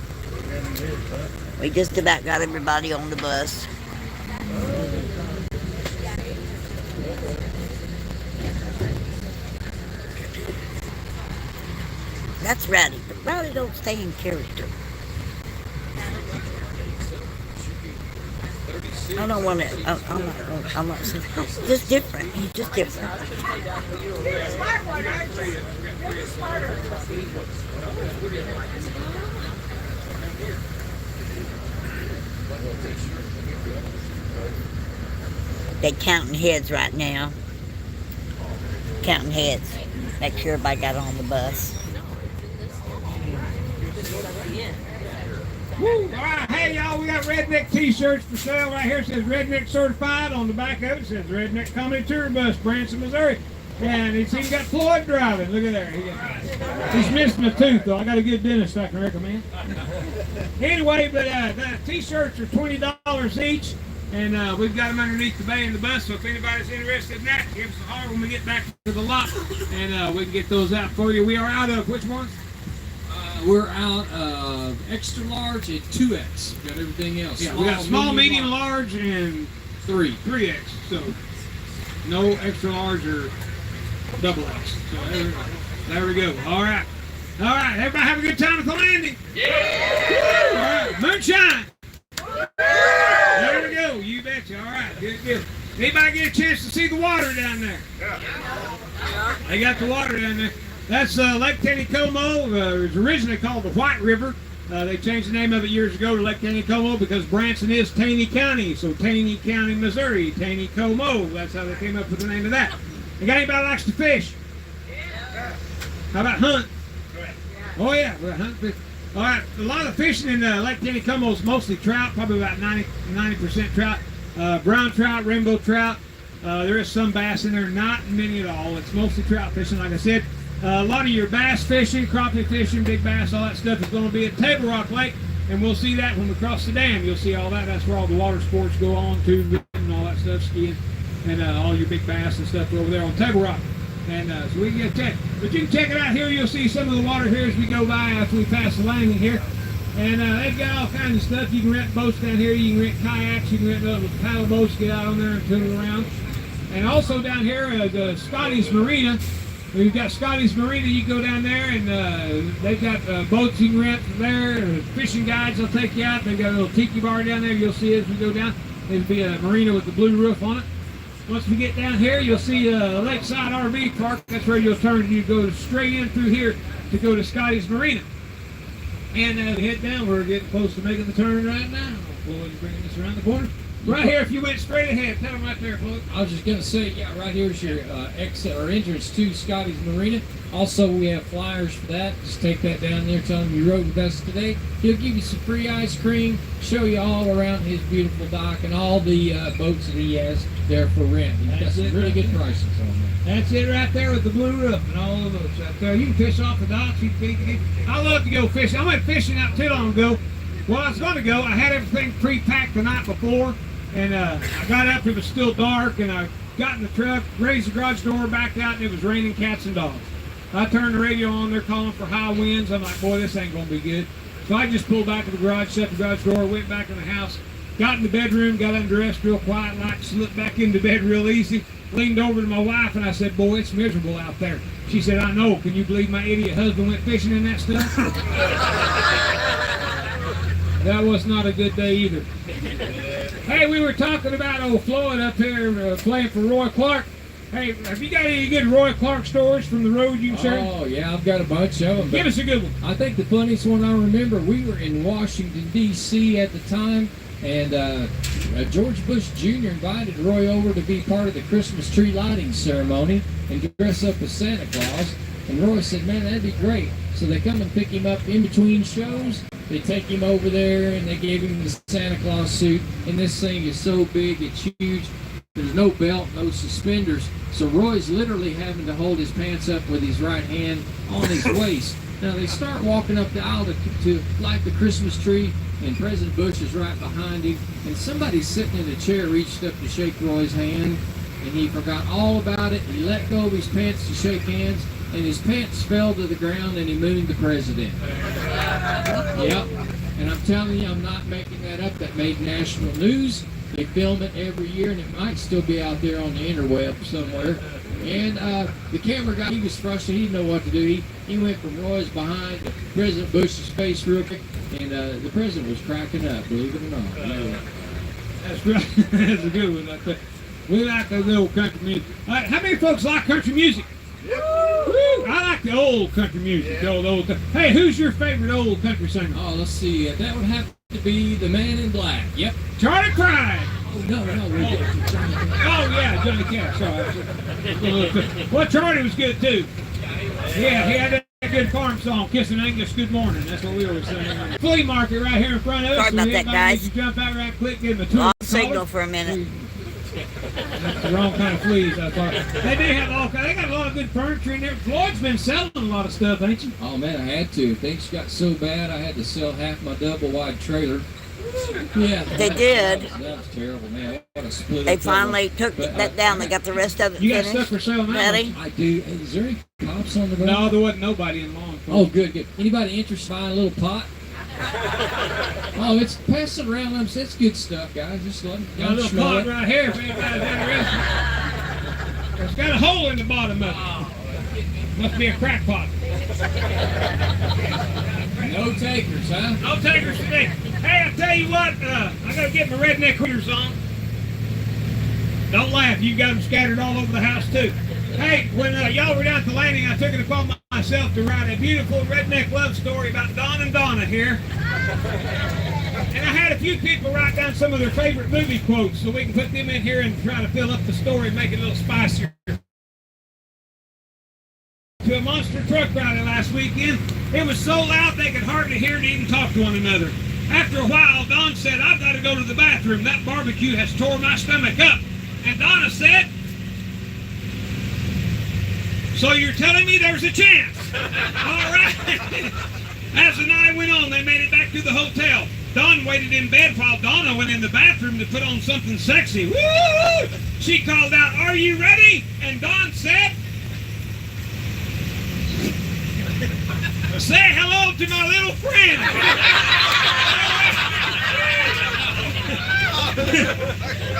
We just about got everybody on the bus. That's Rowdy, but Rowdy don't stay in character. I don't want to. I'm not saying. Just different. He's just different. You're a smart one, aren't you? You're smarter. They counting heads right now. Counting heads. Make sure everybody got on the bus. Woo! All right, hey y'all, we got redneck t-shirts for sale right here. It says Redneck Certified. On the back of it says Redneck Comedy Tour Bus, Branson, Missouri. And it's even got Floyd driving. Look at there. He's missing a tooth though. I got a good dentist I can recommend. Anyway, but the t-shirts are $20 each. And we've got them underneath the bay in the bus, so if anybody's interested in that, give us a holler when we get back to the lot, and we can get those out for you. We are out of which ones? We're out of extra large and 2X. Got everything else. Yeah, we got small, medium, large, and 3X. So no extra large or double X. So there we go. All right. Everybody have a good time at the landing. Yeah. All right. Moonshine. There we go. You betcha. All right. Good. Anybody get a chance to see the water down there? Yeah. They got the water down there. That's Lake Taneycomo. It was originally called the White River. They changed the name of it years ago to Lake Taneycomo because Branson is Taney County. So Taney County, Missouri, Taneycomo. That's how they came up with the name of that. You got anybody that likes to fish? Yeah. How about hunt? Oh yeah, we're hunting fish. All right, a lot of fishing in Lake Taneycomo is mostly trout, probably about 90% trout. Brown trout, rainbow trout. There is some bass in there, not many at all. It's mostly trout fishing, like I said. A lot of your bass fishing, crappie fishing, big bass, all that stuff is going to be at Table Rock Lake, and we'll see that when we cross the dam. You'll see all that. That's where all the water sports go on, tubing and all that stuff, skiing, and all your big bass and stuff over there on Table Rock. And so we can get checked. But you can check it out here. You'll see some of the water here as we go by after we pass the landing here. And they've got all kinds of stuff. You can rent boats down here. You can rent kayaks. You can rent little paddle boats, get out on there and tune around. And also down here, the Scotty's Marina. We've got Scotty's Marina. You go down there, and they've got boats you can rent from there. Fishing guides will take you out. They've got a little tiki bar down there. You'll see as we go down. There'll be a marina with the blue roof on it. Once we get down here, you'll see Lakeside RV Park. That's where you'll turn. You go straight in through here to go to Scotty's Marina. And head down. We're getting close to making the turn right now. Floyd's bringing us around the corner. Right here, if you went straight ahead, tell them right there, Floyd. I was just going to say, yeah, right here is your exit or entrance to Scotty's Marina. Also, we have flyers for that. Just take that down there, tell him you rode with us today. He'll give you some free ice cream, show you all around his beautiful dock and all the boats that he has there for rent. He's got some really good prices on there. That's it right there with the blue roof and all of those out there. You can fish off the docks. I love to go fishing. I went fishing not too long ago. Well, I was going to go. I had everything pre-packed the night before. And I got up, it was still dark, and I got in the truck, raised the garage door, backed out, and it was raining cats and dogs. I turned the radio on, they're calling for high winds. I'm like, boy, this ain't going to be good. So I just pulled back to the garage, shut the garage door, went back in the house, got in the bedroom, got undressed real quiet, like slipped back into bed real easy, leaned over to my wife, and I said, boy, it's miserable out there. She said, I know. Can you believe my idiot husband went fishing in that stuff? That was not a good day either. Hey, we were talking about old Floyd up here playing for Roy Clark. Hey, have you got any good Roy Clark stories from the road you can share? Oh, yeah, I've got a bunch of them. Give us a good one. I think the funniest one I remember, we were in Washington, D.C. at the time, and George Bush Jr. invited Roy over to be part of the Christmas tree lighting ceremony and dress up as Santa Claus. And Roy said, man, that'd be great. So they come and pick him up in between shows. They take him over there, and they gave him the Santa Claus suit. And this thing is so big, it's huge. There's no belt, no suspenders. So Roy's literally having to hold his pants up with his right hand on his waist. Now they start walking up the aisle to light the Christmas tree, and President Bush is right behind him. And somebody sitting in a chair reached up to shake Roy's hand, and he forgot all about it. He let go of his pants to shake hands, and his pants fell to the ground, and he mooned the president. Yep. And I'm telling you, I'm not making that up. That made national news. They film it every year, and it might still be out there on the interweb somewhere. And the camera guy, he was frustrated. He didn't know what to do. He went from Roy's behind to President Bush's face real quick, and the president was cracking up, believe it or not. Yeah. That's right. That's a good one. Like that. We like the little country music. All right, how many folks like country music? Woo! I like the old country music. The old. Hey, who's your favorite old country singer? Oh, let's see. That would have to be the Man in Black. Yep. Charlie Pride. Oh, no, we're getting to Johnny. Oh yeah, Johnny Cash. Sorry. Well, Charlie was good too. Yeah, he had that good farm song, "Kissing Angus Good Morning." That's what we always sing. Flea market right here in front of us. Sorry about that, guys. You jump out right quick, give him a tour. Lost signal for a minute. That's the wrong kind of fleas, I thought. They do have all kinds. They got a lot of good furniture in there. Floyd's been selling a lot of stuff, ain't you? Oh man, I had to. Things got so bad, I had to sell half my double-wide trailer. Yeah, They did. That was terrible, man. What a split. They finally took that down. They got the rest of it You got stuff finished. for sale now? Ready? I do. Hey, is there any cops on the road? No, there wasn't nobody in law enforcement. Oh, good. Anybody interested in buying a little pot? Oh, it's passing around. That's good stuff, guys. Just let Got a little pot right here if anybody's interested. It's got a hole in the bottom of it. Must be a crack pot. No takers, huh? No takers today. Hey, I tell you what, I gotta get my redneck hooters on. Don't laugh, you got them scattered all over the house too. Hey, when y'all were down at the landing, I took it upon myself to write a beautiful redneck love story about Don and Donna here. And I had a few people write down some of their favorite movie quotes so we can put them in here and try to fill up the story and make it a little spicier. To a monster truck rally last weekend. It was so loud they could hardly hear it even talk to one another. After a while, Don said, "I've got to go to the bathroom. That barbecue has tore my stomach up." And Donna said, "So you're telling me there's a chance?" All right. As the night went on, they made it back to the hotel. Don waited in bed while Donna went in the bathroom to put on something sexy. Woo! She called out, "Are you ready?" And Don said, "Say hello to my little friend."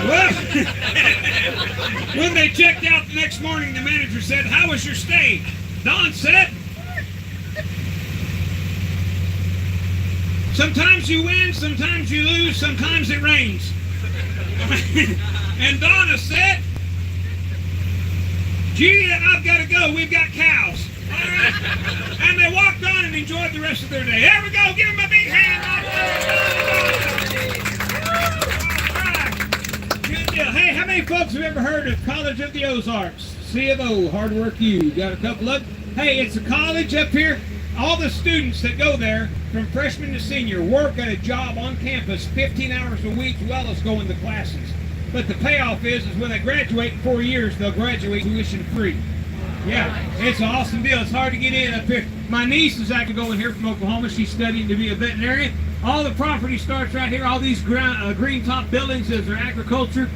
Well, when they checked out the next morning, the manager said, "How was your stay?" Don said, "Sometimes you win, sometimes you lose, sometimes it rains." And Donna said, "Gee, I've got to go. We've got cows." All right. And they walked on and enjoyed the rest of their day. There we go. Give them a big hand. All right. Good deal. Hey, how many folks have ever heard of College of the Ozarks? C of O, Hard Work U. Got a couple of them? Hey, it's a college up here. All the students that go there, from freshman to senior, work at a job on campus 15 hours a week as well as going to classes. But the payoff is when they graduate in 4 years, they'll graduate tuition free. Yeah, it's an awesome deal. It's hard to get in up here. My niece is actually going here from Oklahoma. She's studying to be a veterinarian. All the property starts right here. All these green top buildings is their agriculture.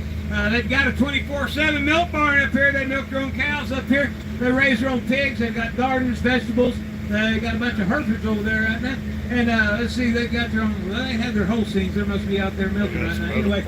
They've got a 24/7 milk barn up here. They milk their own cows up here. They raise their own pigs. They've got gardens, vegetables. They got a bunch of Herefords over there right now. And let's see, they got their own, well, they have their whole scenes. They must be out there milking right now. Anyway,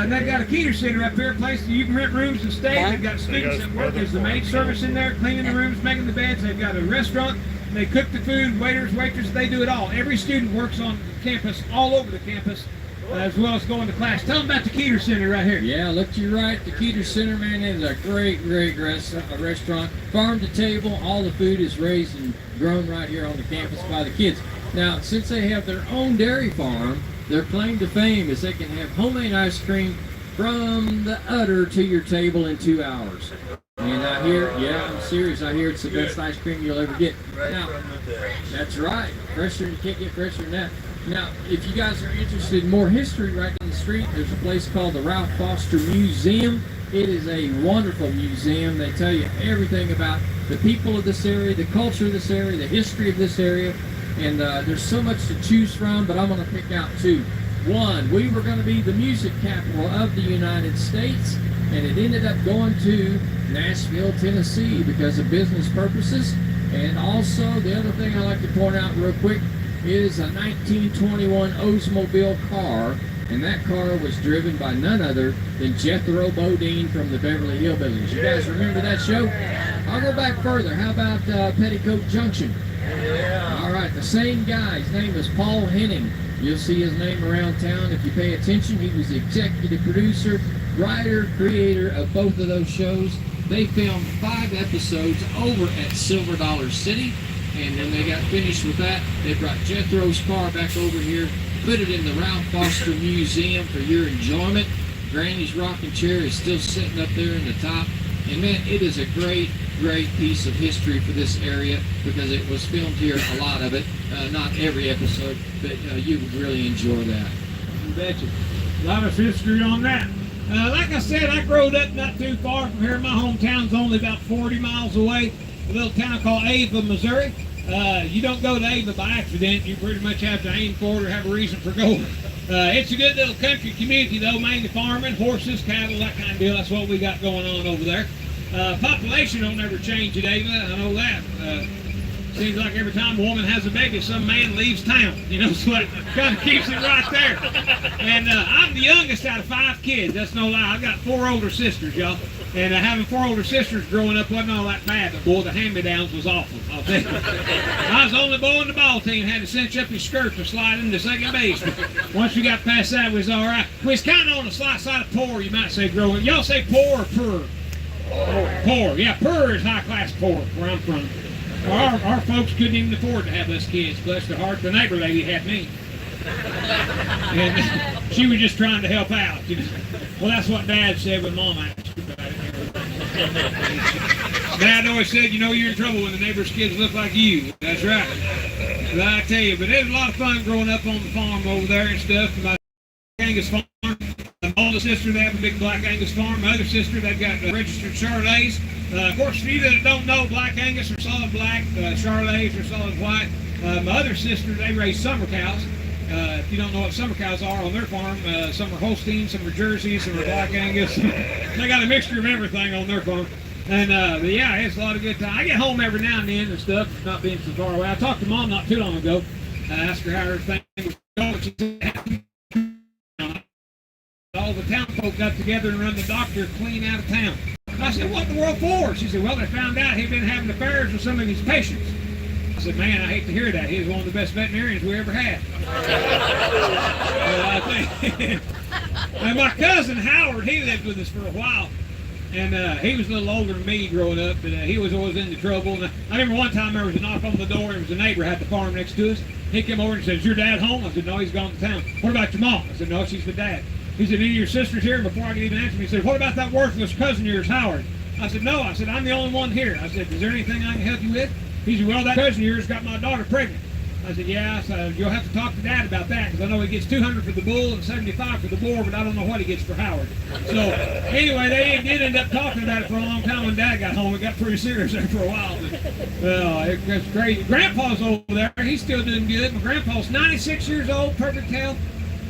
they got a Keeter Center up here, a place that you can rent rooms and stay. They've got students that work as the maid service in there, cleaning the rooms, making the beds. They've got a restaurant. They cook the food, waiters, waitresses, they do it all. Every student works on campus, all over the campus, as well as going to class. Tell them about the Keeter Center right here. Yeah, look to your right. The Keeter Center, man, is a great restaurant. Farm to table, all the food is raised and grown right here on the campus by the kids. Now, since they have their own dairy farm, their claim to fame is they can have homemade ice cream from the udder to your table in 2 hours. And I hear, yeah, I'm serious, I hear it's the best ice cream you'll ever get. Now, that's right. Fresher, you can't get fresher than that. Now, if you guys are interested in more history right down the street, there's a place called the Ralph Foster Museum. It is a wonderful museum. They tell you everything about the people of this area, the culture of this area, the history of this area. And there's so much to choose from, but I'm going to pick out two. One, we were going to be the music capital of the United States, and it ended up going to Nashville, Tennessee because of business purposes. And also, the other thing I like to point out real quick is a 1921 Oldsmobile car, and that car was driven by none other than Jethro Bodine from the Beverly Hillbillies. You guys remember that show? I'll go back further. How about Petticoat Junction? Yeah. All right, the same guy. His name is Paul Henning. You'll see his name around town if you pay attention. He was the executive producer, writer, creator of both of those shows. They filmed 5 episodes over at Silver Dollar City, and when they got finished with that, they brought Jethro's car back over here, put it in the Ralph Foster Museum for your enjoyment. Granny's rocking chair is still sitting up there in the top. And man, it is a great piece of history for this area because it was filmed here, a lot of it. Not every episode, but you would really enjoy that. You betcha. A lot of history on that. Like I said, I grew up not too far from here. My hometown's only about 40 miles away. A little town called Ava, Missouri. You don't go to Ava by accident. You pretty much have to aim for it or have a reason for going. It's a good little country community, though, mainly farming, horses, cattle, that kind of deal. That's what we got going on over there. Population don't ever change at Ava, I know that. Seems like every time a woman has a baby, some man leaves town. You know, so that kind of keeps it right there. And I'm the youngest out of 5 kids. That's no lie. I've got 4 older sisters, y'all. And having 4 older sisters growing up wasn't all that bad, but boy, the hand-me-downs was awful, I'll tell you. I was the only boy in the ball team, had to cinch up his skirt to slide into second base. But once we got past that, we was all right. We was kind of on the side of poor, you might say, growing up. Y'all say poor or purr? Poor, yeah, purr is high-class poor, where I'm from. Our folks couldn't even afford to have us kids. Bless their heart, the neighbor lady had me. And she was just trying to help out. You know? Well, that's what Dad said when Mom asked about it. Dad always said, you know you're in trouble when the neighbor's kids look like you. That's right. But I tell you, but it was a lot of fun growing up on the farm over there and stuff. My Angus farm. My older sister, they have a big Black Angus farm. My other sister, they've got registered Charolais. Of course, for you that don't know, Black Angus are solid black, Charolais are solid white. My other sister, they raise summer cows. If you don't know what summer cows are on their farm, some are Holstein, some are Jersey, some are Black Angus. They got a mixture of everything on their farm. And but yeah, it's a lot of good time. I get home every now and then and stuff, not being so far away. I talked to Mom not too long ago. I asked her how everything was going. She said, all the town folk got together and run the doctor clean out of town. I said, what in the world for? She said, well, they found out he'd been having affairs with some of his patients. I said, man, I hate to hear that. He was one of the best veterinarians we ever had. And my cousin Howard, he lived with us for a while. And he was a little older than me growing up, but he was always into trouble. And I remember one time there was a knock on the door, and it was a neighbor had the farm next to us. He came over and said, is your dad home? I said, no, he's gone to town. What about your mom? I said, no, she's the dad. He said, any of your sisters here? Before I could even answer me, he said, what about that worthless cousin of yours, Howard? I said, no. I said, I'm the only one here. I said, is there anything I can help you with? He said, well, that cousin of yours got my daughter pregnant. I said, yeah. So you'll have to talk to Dad about that, because I know he gets $200 for the bull and $75 for the boar, but I don't know what he gets for Howard. So anyway, they did end up talking about it for a long time. When Dad got home, it got pretty serious there for a while. Well, it's crazy. Grandpa's over there. He's still doing good. My grandpa's 96 years old, perfect health.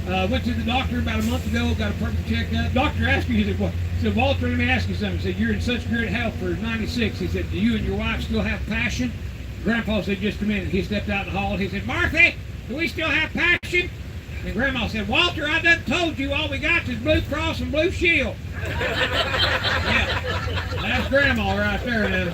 Went to the doctor about a month ago, got a perfect checkup. Doctor asked me, he said, Walter, let me ask you something. He said, you're in such good health for 96. He said, do you and your wife still have passion? Grandpa said, just a minute. He stepped out in the hall. He said, Martha, do we still have passion? And Grandma said, Walter, I done told you all we got is Blue Cross and Blue Shield. Yeah, That's Grandma right there now.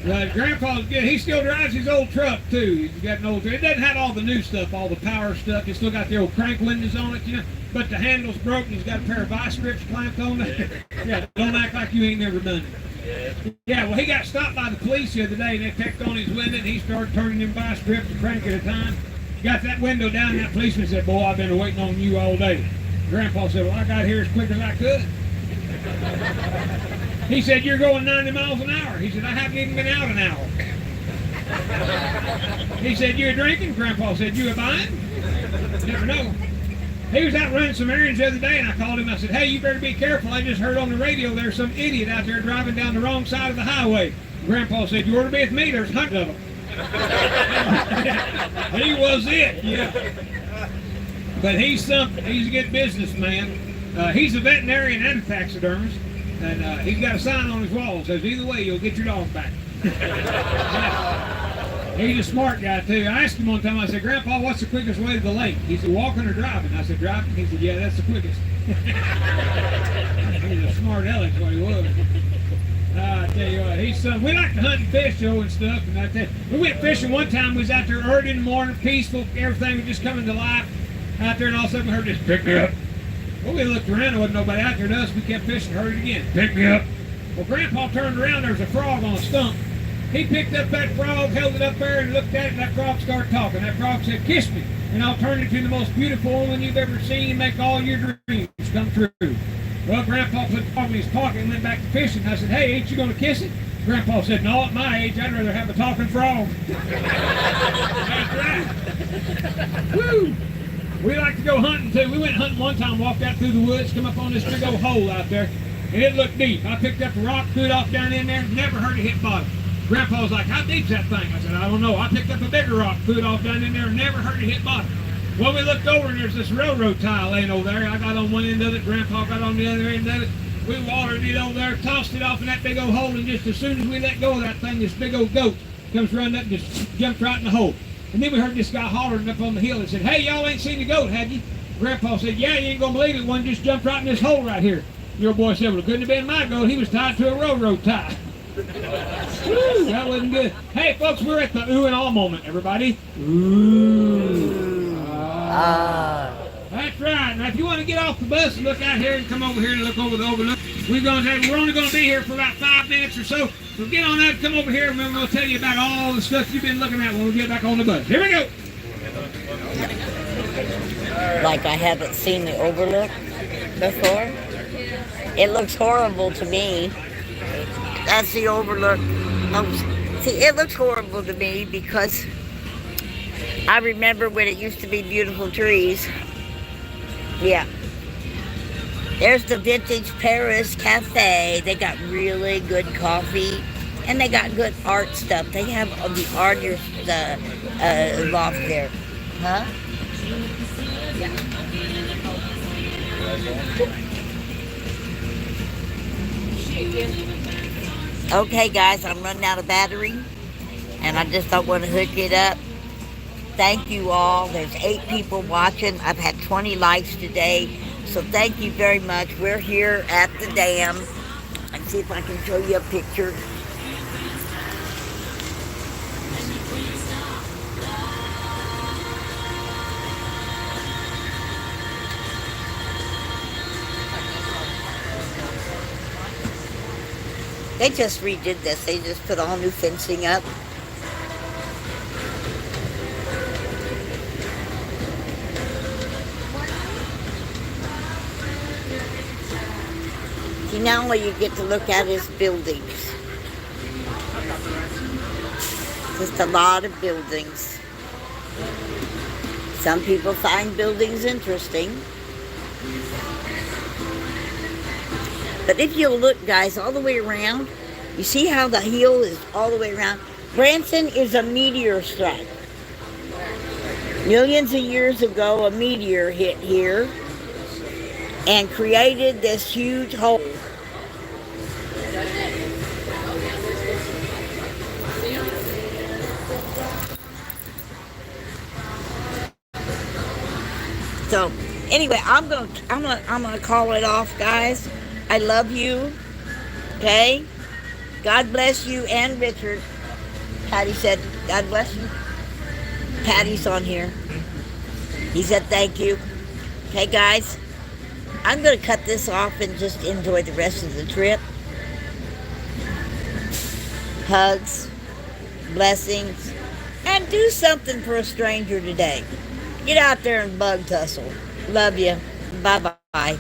But Grandpa's good. He still drives his old truck too. He's got an old truck. It doesn't have all the new stuff, all the power stuff. It's still got the old crank windows on it, you know. But the handle's broken. He's got a pair of vice grips clamped on there. Yeah, don't act like you ain't never done it. Yeah, well, he got stopped by the police the other day, and they pecked on his window, and he started turning them vice grips a crank at a time. Got that window down, and that policeman said, "Boy, I've been waiting on you all day." Grandpa said, "Well, I got here as quick as I could." He said, "You're going 90 miles an hour." He said, "I haven't even been out an hour." He said, "You a drinking?" Grandpa said, "You a buying?" Never know. He was out running some errands the other day, and I called him. I said, "Hey, you better be careful. I just heard on the radio there's some idiot out there driving down the wrong side of the highway." Grandpa said, "You ought to be with me. There's hundreds of them." He was it, yeah. But he's something. He's a good businessman. He's a veterinarian and a taxidermist, and he's got a sign on his wall that says, "Either way, you'll get your dog back." Yeah. He's a smart guy too. I asked him one time, I said, "Grandpa, what's the quickest way to the lake?" He said, "Walking or driving?" I said, "Driving." He said, "Yeah, that's the quickest." He's a smart aleck, what he was. I tell you what, he's we like to hunt and fish, Joe, and stuff. And I tell you, we went fishing one time. We was out there early in the morning, peaceful, everything was just coming to life out there, and all of a sudden we heard this, "Pick me up." Well, we looked around, there wasn't nobody out there to us. We kept fishing, heard it again, "Pick me up." Well, Grandpa turned around, there was a frog on a stump. He picked up that frog, held it up there, and looked at it, and that frog started talking. That frog said, "Kiss me, and I'll turn into the most beautiful woman you've ever seen and make all your dreams come true." Well, Grandpa put the frog in his pocket and went back to fishing. I said, "Hey, ain't you going to kiss it?" Grandpa said, "No, at my age, I'd rather have a talking frog." That's right. Woo! We like to go hunting, too. We went hunting one time, walked out through the woods, come up on this big old hole out there, and it looked deep. I picked up a rock, threw it off down in there, never heard it hit bottom. Grandpa was like, "How deep's that thing?" I said, "I don't know." I picked up a bigger rock, threw it off down in there, and never heard it hit bottom. Well, we looked over, and there's this railroad tie laying over there. I got on one end of it, Grandpa got on the other end of it. We watered it over there, tossed it off in that big old hole, and just as soon as we let go of that thing, this big old goat comes running up and just jumped right in the hole. And then we heard this guy hollering up on the hill and said, "Hey, y'all ain't seen the goat, have you?" Grandpa said, "Yeah, you ain't gonna believe it. One just jumped right in this hole right here." The old boy said, "Well, it couldn't have been my goat. He was tied to a railroad tie." Woo, that wasn't good. Hey, folks, we're at the ooh and all moment, everybody. Ooh. That's right. Now, if you want to get off the bus and look out here and come over here and look over the overlook, we're only going to be here for about 5 minutes or so. So get on up, come over here, and we're going to tell you about all the stuff you've been looking at when we get back on the bus. Here we go. Like I haven't seen the overlook before. It looks horrible to me. That's the overlook. See, it looks horrible to me because I remember when it used to be beautiful trees. Yeah. There's the Vintage Paris Cafe. They got really good coffee, and they got good art stuff. They have the artist loft there. Huh? Yeah. Okay, guys, I'm running out of battery, and I just don't want to hook it up. Thank you all. There's 8 people watching. I've had 20 likes today, so thank you very much. We're here at the dam. Let's see if I can show you a picture. They just redid this. They just put all new fencing up. See, now all you get to look at is buildings. Just a lot of buildings. Some people find buildings interesting. But if you'll look, guys, all the way around, you see how the hill is all the way around? Branson is a meteor strike. Millions of years ago, a meteor hit here and created this huge hole. So, anyway, I'm gonna call it off, guys. I love you. Okay? God bless you and Richard. Patty said, God bless you. Patty's on here. He said thank you. Okay, guys, I'm going to cut this off and just enjoy the rest of the trip. Hugs, blessings, and do something for a stranger today. Get out there and bug tussle. Love you. Bye-bye.